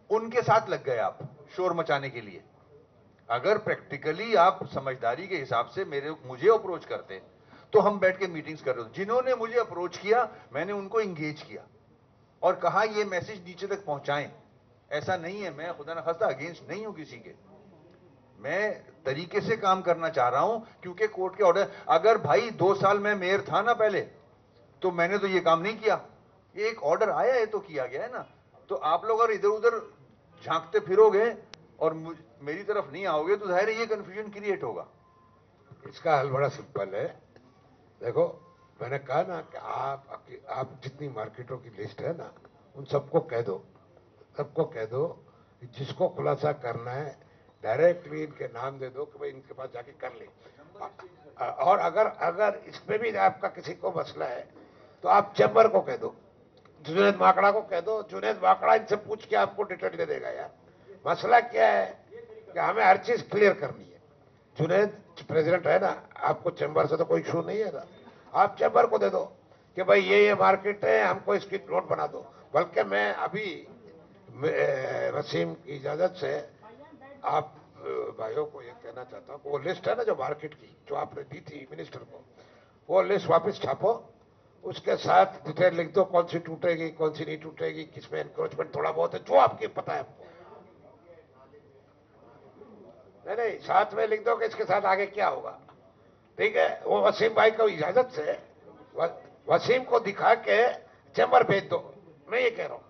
उनके साथ लग गए आप शोर मचाने के लिए। अगर प्रैक्टिकली आप समझदारी के हिसाब से मुझे अप्रोच करते तो हम बैठ के मीटिंग्स कर रहे होते। जिन्होंने मुझे अप्रोच किया मैंने उनको इंगेज किया और कहा ये मैसेज नीचे तक पहुंचाएं। ऐसा नहीं है, मैं खुदा न खास्ता अगेंस्ट नहीं हूं किसी के, मैं तरीके से काम करना चाह रहा हूं क्योंकि कोर्ट के ऑर्डर। अगर भाई 2 साल में मेयर था ना पहले, तो मैंने तो ये काम नहीं किया, ये एक ऑर्डर आया है तो किया गया है ना। तो आप लोग अगर इधर उधर झांकते फिरोगे और मेरी तरफ नहीं आओगे तो जाहिर है ये कंफ्यूजन क्रिएट होगा। इसका हल बड़ा सिंपल है। देखो मैंने कहा ना कि आप जितनी मार्केटों की लिस्ट है ना, उन सबको कह दो कि जिसको खुलासा करना है डायरेक्टली इनके नाम दे दो कि भाई इनके पास जाके कर ले। और अगर इसमें भी आपका किसी को मसला है तो आप चैम्बर को कह दो, जुनैद माकड़ा को कह दो, जुनैद माकड़ा इनसे पूछ के आपको डिटेल दे देगा। यार मसला क्या है कि हमें हर चीज क्लियर करनी है। जुनैद प्रेसिडेंट है ना, आपको चैम्बर से तो कोई इशू नहीं है ना, आप चैम्बर को दे दो कि भाई ये मार्केट है, हमको इसकी नोट बना दो। बल्कि मैं अभी वसीम की इजाजत से आप भाइयों को ये कहना चाहता हूँ, वो लिस्ट है ना जो मार्केट की, जो आपने दी थी मिनिस्टर को, वो लिस्ट वापस छापो, उसके साथ डिटेल लिख दो कौन सी टूटेगी कौन सी नहीं टूटेगी, किसमें एनक्रोचमेंट थोड़ा बहुत है, जो आपकी पता है आपको। नहीं, साथ में लिख दो कि इसके साथ आगे क्या होगा, ठीक है। वो वसीम भाई को इजाजत से वसीम को दिखा के चैम्बर भेज दो, मैं ये कह रहा हूं,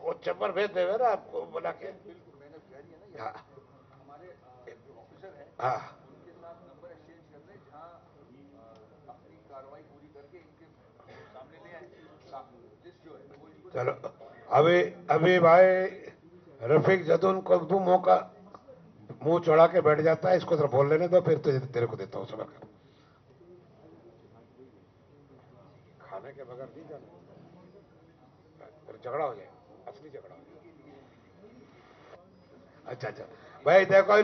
वो चैम्बर भेज देगा ना आपको बुला के। हाँ हाँ चलो अभी भाई रफीक जदून को तू मौका मुंह चढ़ा के बैठ जाता है, इसको जरा बोल लेने दो, फिर तेरे को देता हूँ सबर कर। खाने के बगैर नहीं जाना, फिर झगड़ा हो जाए, असली झगड़ा हो जाए। अच्छा भाई देखो,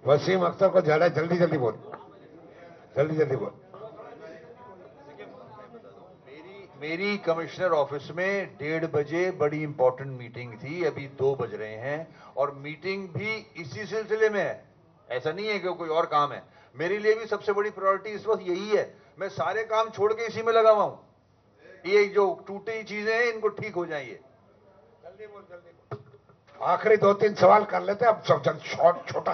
वसीम अख्तर को ज्यादा जल्दी बोल, जल्दी बोल। मेरी कमिश्नर ऑफिस में 1:30 बजे बड़ी इंपॉर्टेंट मीटिंग थी, अभी 2 बज रहे हैं, और मीटिंग भी इसी सिलसिले में है, ऐसा नहीं है कि कोई और काम है। मेरे लिए भी सबसे बड़ी प्रायोरिटी इस वक्त यही है, मैं सारे काम छोड़ के इसी में लगा हुआ हूं, ये जो टूटी चीजें हैं इनको ठीक हो जाएंगे। जल्दी बोल। आखिरी 2-3 सवाल कर लेते हैं, अब सब जल्द छोटा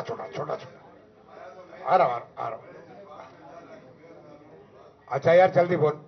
आ रहा हूं। अच्छा यार जल्दी बोल।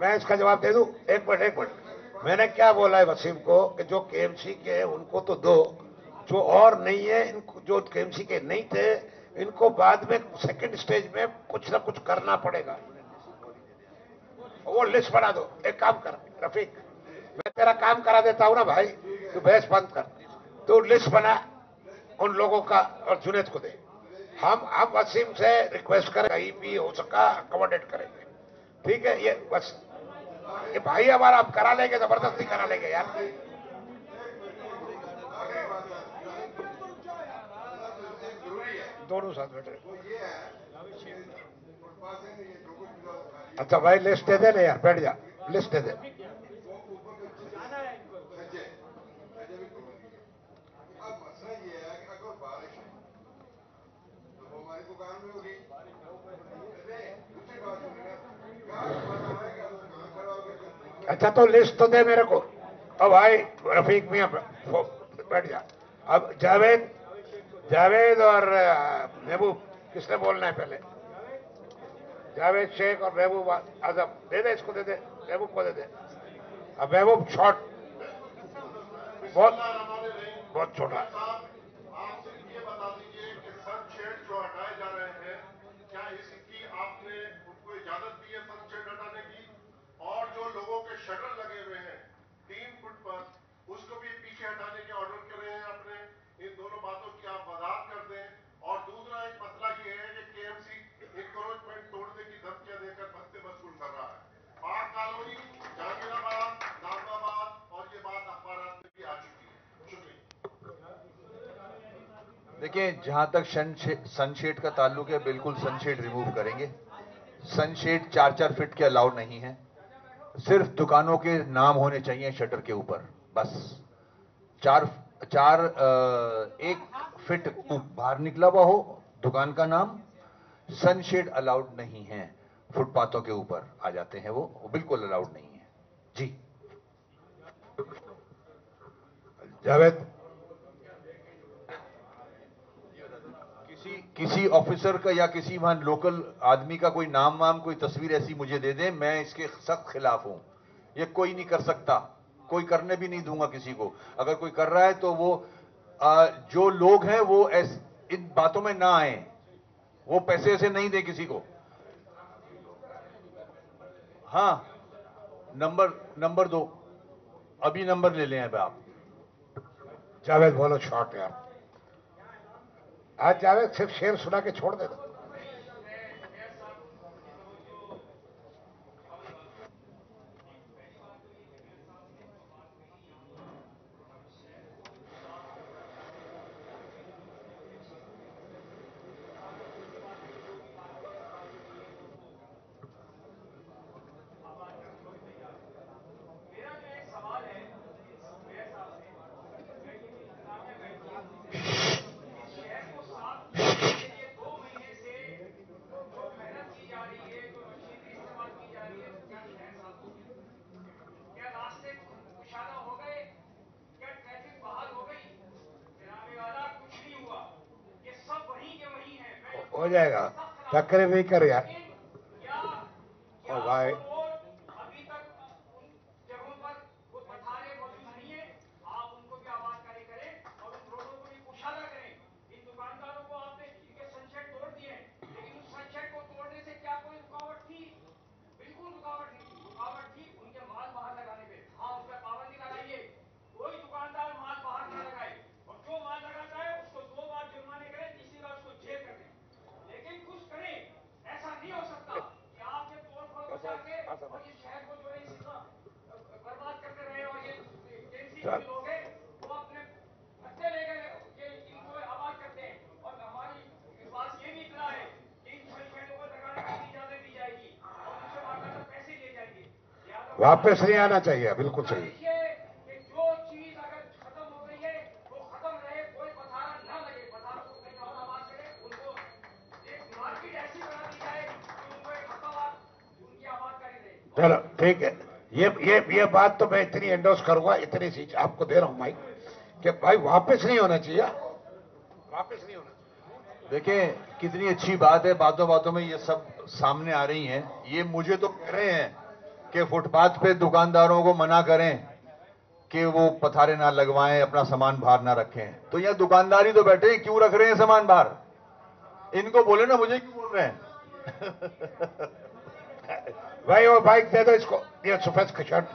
मैं इसका जवाब दे दूं, एक मिनट। मैंने क्या बोला है वसीम को कि जो केएमसी के हैं उनको तो दो, जो और नहीं है इनको, जो केएमसी के नहीं थे इनको बाद में सेकंड स्टेज में कुछ ना कुछ करना पड़ेगा, वो लिस्ट बना दो। एक काम कर रफीक, मैं तेरा काम करा देता हूं ना भाई, तू बहस बंद कर, तू लिस्ट बना उन लोगों का और जुनैद को दे। हम वसीम से रिक्वेस्ट करें, कहीं भी हो सका अकोमोडेट करेंगे, ठीक है। ये बस ये भाई हमारा आप करा लेंगे, जबरदस्ती करा लेंगे यार। दोनों साथ बैठे। अच्छा भाई लिस्ट दे दे ना यार, बैठ जा, लिस्ट दे दे। अब मसला ये है कि अगर बारिश है तो वो हमारी दुकान में होगी। दूसरी बात सुनिए, अच्छा तो लिस्ट तो दे मेरे को। अब भाई रफीक मियां बैठ जा। अब जावेद, जावेद और महबूब, किसने बोलना है पहले? जावेद शेख और महबूब आजम। दे दे इसको, दे दे महबूब को, दे दे। अब महबूब शॉर्ट, बहुत बहुत छोटा। आप सिर्फ ये बता दीजिए कि सनशेड जो हटाए जा रहे हैं, क्या इसकी आपने उनको इजाजत दी है सनशेड हटाने की? और जो लोगों के शटर लगे हुए हैं 3 फुट पर, उसको भी पीछे हटाने के ऑर्डर करे हैं अपने। इन दोनों बातों की आप वजाहत कर दें। और दूसरा एक मसला ये है कि केएमसी इंक्रोचमेंट तोड़ने की धमकियां देकर भत्ते वसूल कर रहा है। पाक कॉलोनी, जहांगीराबाद, नाजमाबाद, और ये बात अखबारात में भी आ चुकी है। शुक्रिया। देखिए, जहां तक सनशेड का ताल्लुक है, बिल्कुल सनशेड रिमूव करेंगे। सनशेड 4-4 फीट के अलाउड नहीं है। सिर्फ दुकानों के नाम होने चाहिए शटर के ऊपर, बस। 1 फीट बाहर निकला हुआ हो दुकान का नाम, सनशेड अलाउड नहीं है। फुटपाथों के ऊपर आ जाते हैं वो बिल्कुल अलाउड नहीं है जी। जावेद, किसी ऑफिसर का या किसी वहां लोकल आदमी का कोई नाम वाम, कोई तस्वीर ऐसी मुझे दे दें, मैं इसके सख्त खिलाफ हूं। ये कोई नहीं कर सकता, कोई करने भी नहीं दूंगा किसी को। अगर कोई कर रहा है तो वो जो लोग हैं वो इन बातों में ना आए, वो पैसे ऐसे नहीं दे किसी को। हाँ, नंबर 2 अभी नंबर ले लें अब आप। जावेद बोलो शॉर्ट यार। आज जावेद सिर्फ शेर सुना के छोड़ देना। हो जाएगा, तकरीर नहीं कर यार। ओ भाई, वापस नहीं आना चाहिए, बिल्कुल सही। चलो ठीक है, ये बात तो मैं इतनी एंडोर्स करूंगा, इतनी सी आपको दे रहा हूं माइक, कि भाई वापस नहीं होना चाहिए, वापस नहीं होना चाहिए। देखिए कितनी अच्छी बात है, बातों बातों में ये सब सामने आ रही हैं। ये मुझे तो कह रहे हैं कि फुटपाथ पे दुकानदारों को मना करें कि वो पथारे ना लगवाएं, अपना सामान बाहर ना रखें। तो यहाँ दुकानदारी तो बैठे हैं, क्यों रख रहे हैं सामान बाहर? इनको बोले ना, मुझे क्यों बोल रहे हैं? भाई वो बाइक दे दो इसको, ये सफेद का शर्ट।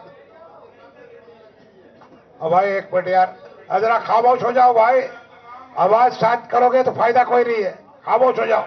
और भाई एक मिनट यार, जरा खामोश हो जाओ भाई, आवाज शांत करोगे तो फायदा कोई नहीं है, खामोश हो जाओ।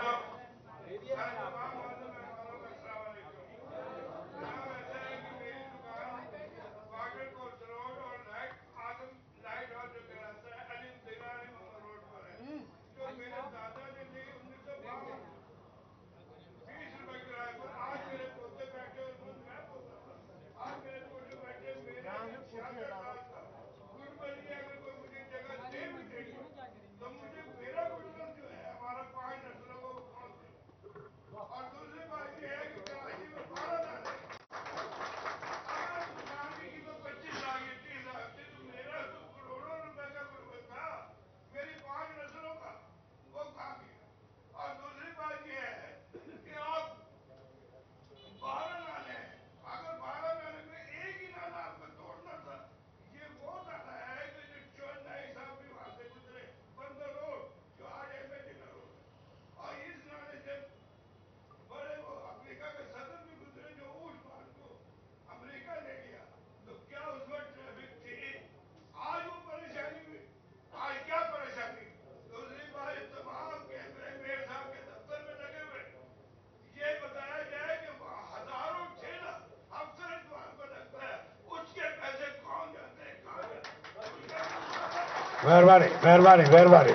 मेहरबानी मेहरबानी मेहरबानी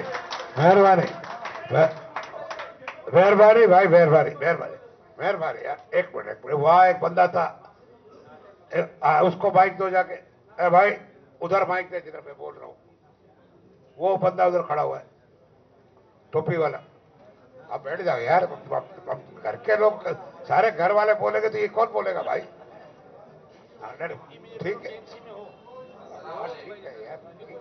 मेहरबानी मेहरबानी भाई, मेहरबानी मेहरबानी मेहरबानी यार, एक मिनट वहाँ एक बंदा था, उसको माइक दो जाके। भाई उधर माइक दे जिधर मैं बोल रहा हूँ, वो बंदा उधर खड़ा हुआ है टोपी वाला। आप बैठ जाओ यार, घर के लोग सारे घर वाले बोलेंगे तो ये कौन बोलेगा भाई? ठीक है, ठीक है यार, ठीक है।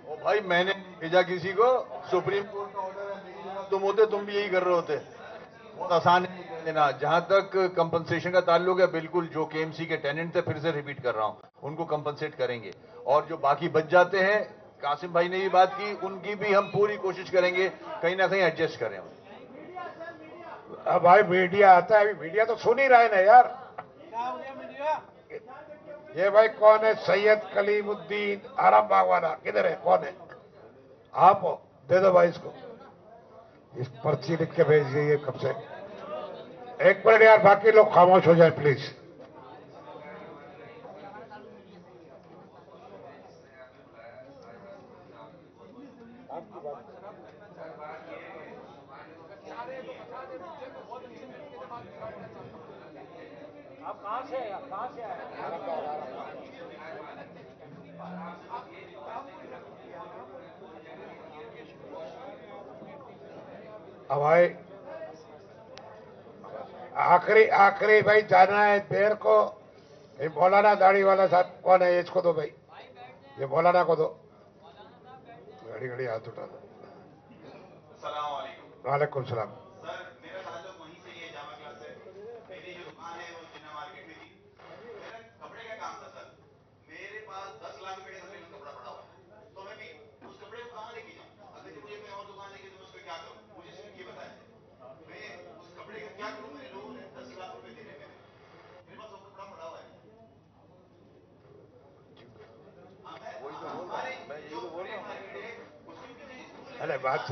ओ भाई, मैंने भेजा किसी को, सुप्रीम कोर्ट का ऑर्डर है, तुम होते तुम भी यही कर रहे होते। बहुत आसान है कह देना। जहां तक कंपनसेशन का ताल्लुक है, बिल्कुल जो केएमसी के टेनेंट थे, फिर से रिपीट कर रहा हूं, उनको कंपनसेट करेंगे। और जो बाकी बच जाते हैं, कासिम भाई ने भी बात की, उनकी भी हम पूरी कोशिश करेंगे कहीं ना कहीं एडजस्ट करें। अब भाई मीडिया आता है, अभी मीडिया तो सुन ही रहा है ना यार। ये भाई कौन है? सैयद कलीमुद्दीन आराम बाग वाला किधर है? कौन है? आप हो? दे दो भाई इसको, इस पर्ची लिख के भेज दीजिए कब से। एक मिनट यार, बाकी लोग खामोश हो जाए प्लीज। आप कहाँ से आए? आप कहाँ से आए? अब भाई आखिरी आखिरी भाई जाना है देर को। ये मौलाना दाढ़ी वाला साहब कौन है? इसको दो भाई, ये मौलाना को दो। घड़ी घड़ी हाथ उठा दो। अस्सलाम वालेकुम। वालेकुम सलाम। सर, मेरा ताल्लुक वहीं से ही है, जामा क्लास से। मेरी जो दुकान है वो जिन्ना मार्केट में थी। मेरा कपड़े का काम था सर। मेरे पास 10 लाख रुपए का तकरीबन कपड़ा पड़ा हुआ है, तो मैं भी उस कपड़े को कहाँ लेके जाऊँ? अगर मुझे कोई और दुकान लेके तो मैं उसको क्या करूँ? मुझे सिर्फ ये बताया, मैं उस कपड़े का क्या करूँ? मेरे लोगों ने 10 लाख रुपए देने में, मेरे पास वो कपड़ा पड़ा हुआ है। अरे बात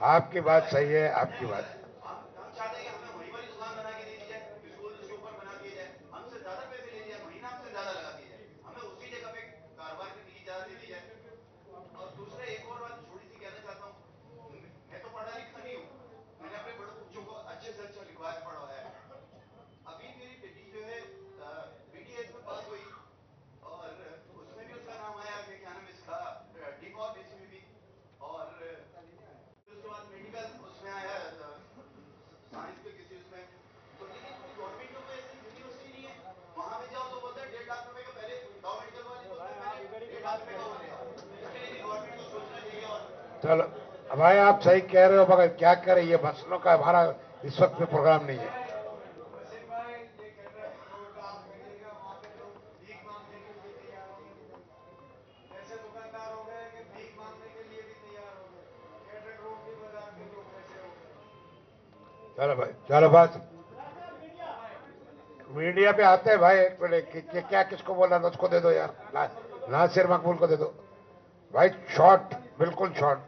आपकी बात सही है, आपकी बात। हम चाहते हैं कि हमें वही वाली दुकान बना के दे दी जाए, स्कूल उसके ऊपर बना दिया जाए, हमसे ज्यादा पैसे ले लिया, महीना हमसे ज्यादा लगा दिया जाए, हमें उसी जगह पे कारोबार करने की इजाजत दे दी जाए। और दूसरा एक और बात छोटी सी कहना चाहता हूँ, मैं तो पढ़ा लिखा नहीं हूँ, मैंने अपने बड़े बच्चों को अच्छे से अच्छा लिखवाया पढ़ाया है। अभी मेरी बेटी जो है बीटीएस में पास हुई, और उसमें भी उसका नाम आया कि क्या नाम इसका डीकॉम इसमें भी, और उसके बाद मेडिकल उसमें आया, साइंस के किसी उसमें। तो लेकिन गवर्नमेंट में कोई ऐसी यूनिवर्सिटी नहीं है, वहां पे जाओ तो बोलते हैं 1.5 लाख रुपए का, पहले गाँव मेडिकल वाले बोलते हैं पहले 1.5 लाख रुपए का हो गया। इसके लिए गवर्नमेंट को सोचना चाहिए। और चलो भाई, आप सही कह रहे हो, मगर क्या करें, ये मसलों का हमारा इस वक्त में प्रोग्राम नहीं है। ऐसे दुकानदार हो गए कि भीख मांगने के लिए भी तैयार हो गए। कैटरेड रोड के बाजार के लोग ऐसे हो गए। चलो भाई, चलो बात मीडिया पे आते हैं भाई। एक मिनट, क्या किसको बोला था उसको दे दो यार, नासिर मकबूल को दे दो भाई, शॉर्ट, बिल्कुल शॉर्ट।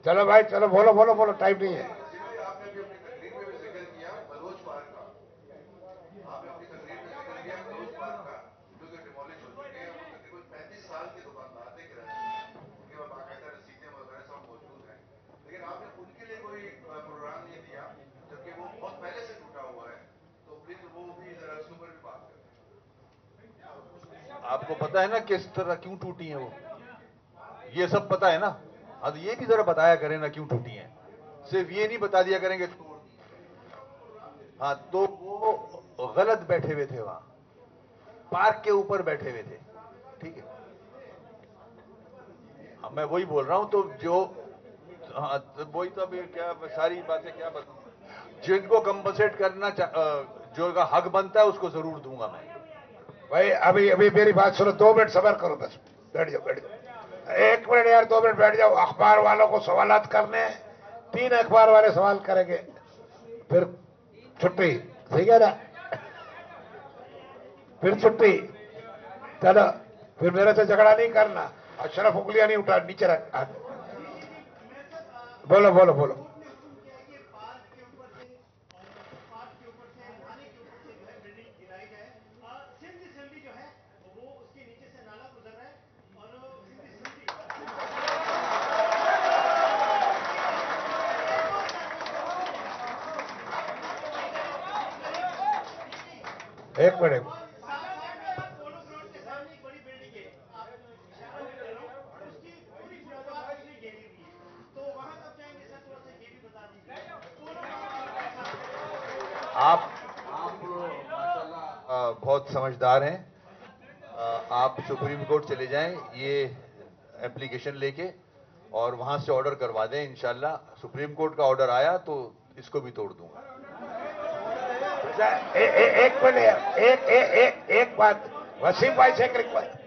चलो भाई, चलो बोलो बोलो बोलो, टाइम नहीं है। आपने भी अपनी तकरीर में भी जिक्र किया बलोच पार्क का, आपने अपनी तकरीर में जिक्र किया बलोच पार्क का, जो कि डिमोलिश हो चुके हैं। वो तकरीबन 35 साल के दुकानदार थे, उनके पास बाकायदा रसीदें वगैरह सब मौजूद हैं, लेकिन आपने उनके लिए कोई प्रोग्राम नहीं दिया, जबकि वो बहुत पहले से टूटा हुआ है। तो प्लीज वो भी जरा उसके ऊपर भी बात करें। आपको पता है ना किस तरह क्यों टूटी है वो? ये सब पता है ना? अब ये भी जरा बताया करें ना क्यों टूटी हैं। सिर्फ ये नहीं बता दिया करेंगे तोड़ दी। हाँ, तो वो गलत बैठे हुए थे वहां, पार्क के ऊपर बैठे हुए थे, ठीक है। अब मैं वही बोल रहा हूं, तो जो हाँ, तो वही तो अभी क्या सारी बातें क्या बताऊं। जिनको कंपनसेट करना जो का हक बनता है उसको जरूर दूंगा मैं। भाई अभी अभी मेरी बात सुनो, 2 मिनट सबर करो, बस बैठ जाओ, बैठ जाओ, 1 मिनट यार, 2 मिनट बैठ जाओ। अखबार वालों को सवालात करने, 3 अखबार वाले सवाल करेंगे, फिर छुट्टी, ठीक है ना, फिर छुट्टी। चलो, फिर मेरे से झगड़ा नहीं करना। अशरफ उंगलियां नहीं उठा, नीचे रख। बोलो बोलो बोलो। एक मिनट, आप माशाल्लाह बहुत समझदार हैं। आप सुप्रीम कोर्ट चले जाएं ये एप्लीकेशन लेके और वहां से ऑर्डर करवा दें। इंशाल्लाह सुप्रीम कोर्ट का ऑर्डर आया तो इसको भी तोड़ दूंगा। एक मिनट, एक बात, वसीम भाई से एक रिक्वेस्ट।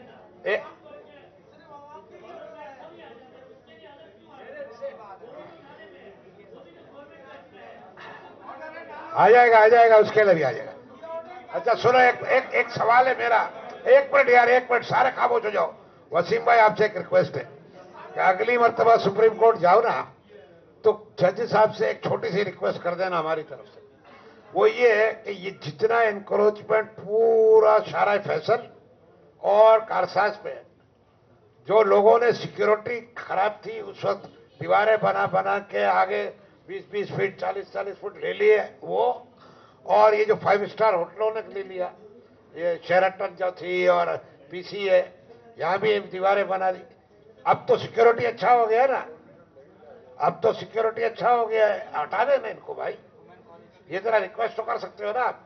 आ जाएगा, उसके लिए भी आ जाएगा। अच्छा सुनो, एक सवाल है मेरा। 1 मिनट यार, 1 मिनट, सारे खामोश हो जाओ। वसीम भाई आपसे एक रिक्वेस्ट है कि अगली मर्तबा सुप्रीम कोर्ट जाओ ना, तो जज साहब से एक छोटी सी रिक्वेस्ट कर देना हमारी तरफ से। वो ये है कि ये जितना एनक्रोचमेंट पूरा शारा फैसल और कारसाज पे है, जो लोगों ने सिक्योरिटी खराब थी उस वक्त दीवारें बना के आगे 20-20 फीट 40-40 फुट ले लिए वो, और ये जो 5 स्टार होटलों ने ले लिया, ये शेराटन जो थी और पीसी है, यहां भी दीवारें बना दी। अब तो सिक्योरिटी अच्छा हो गया ना, अब तो सिक्योरिटी अच्छा हो गया है, हटा देना इनको भाई। ये जरा रिक्वेस्ट तो कर सकते हो ना आप।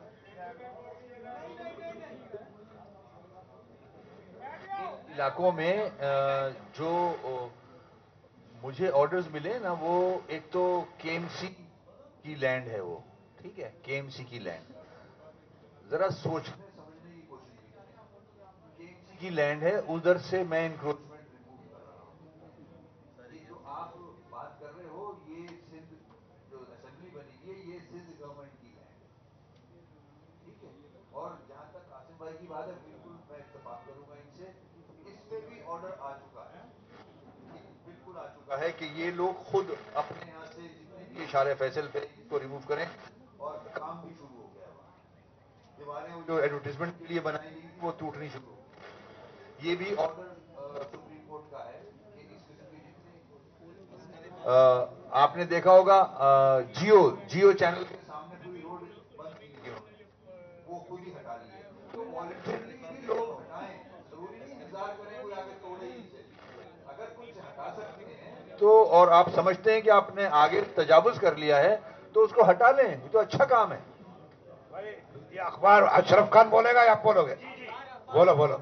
इलाकों में जो मुझे ऑर्डर्स मिले ना, वो एक तो केएमसी की लैंड है वो, ठीक है, केएमसी की लैंड। जरा सोचने समझने की कोशिश कीजिए। केएमसी की लैंड है, उधर से मैं इंक्रोचमेंट रिमूव कर रहा हूं। ये जो आप बात कर रहे हो, ये सिंध जो असेंबली बनी है, ये सिंध गवर्नमेंट की लैंड है, ठीक है। और जहां तक आसिम भाई की बात है, बिल्कुल मैं इत्तेफाक करूंगा इनसे, इस पे भी ऑर्डर आ चुका है, बिल्कुल आ चुका है कि ये लोग खुद अपने यहाँ से जितने भी इशारे फैसल पे इसको रिमूव करें, और काम भी शुरू हो गया है। दीवारें जो एडवर्टीजमेंट के लिए बनाई गई थी वो टूटनी शुरू हो गई। ये भी ऑर्डर सुप्रीम कोर्ट का है कि इस किस्म के जितने आपने देखा होगा जियो चैनल के सामने पूरी रोड बंद की गई, वो खुद ही हटा ली है। तो वॉलंटियरली लोग हटाएं, जरूरी नहीं इंतजार करें कोई आगे तोड़े ही से। अगर कुछ हटा सकते हैं तो, और आप समझते हैं कि आपने आगे तजावुज कर लिया है, तो उसको हटा लें, ये तो अच्छा काम है। भाई ये अखबार अशरफ खान बोलेगा या आप बोलोगे? बोलो बोलो।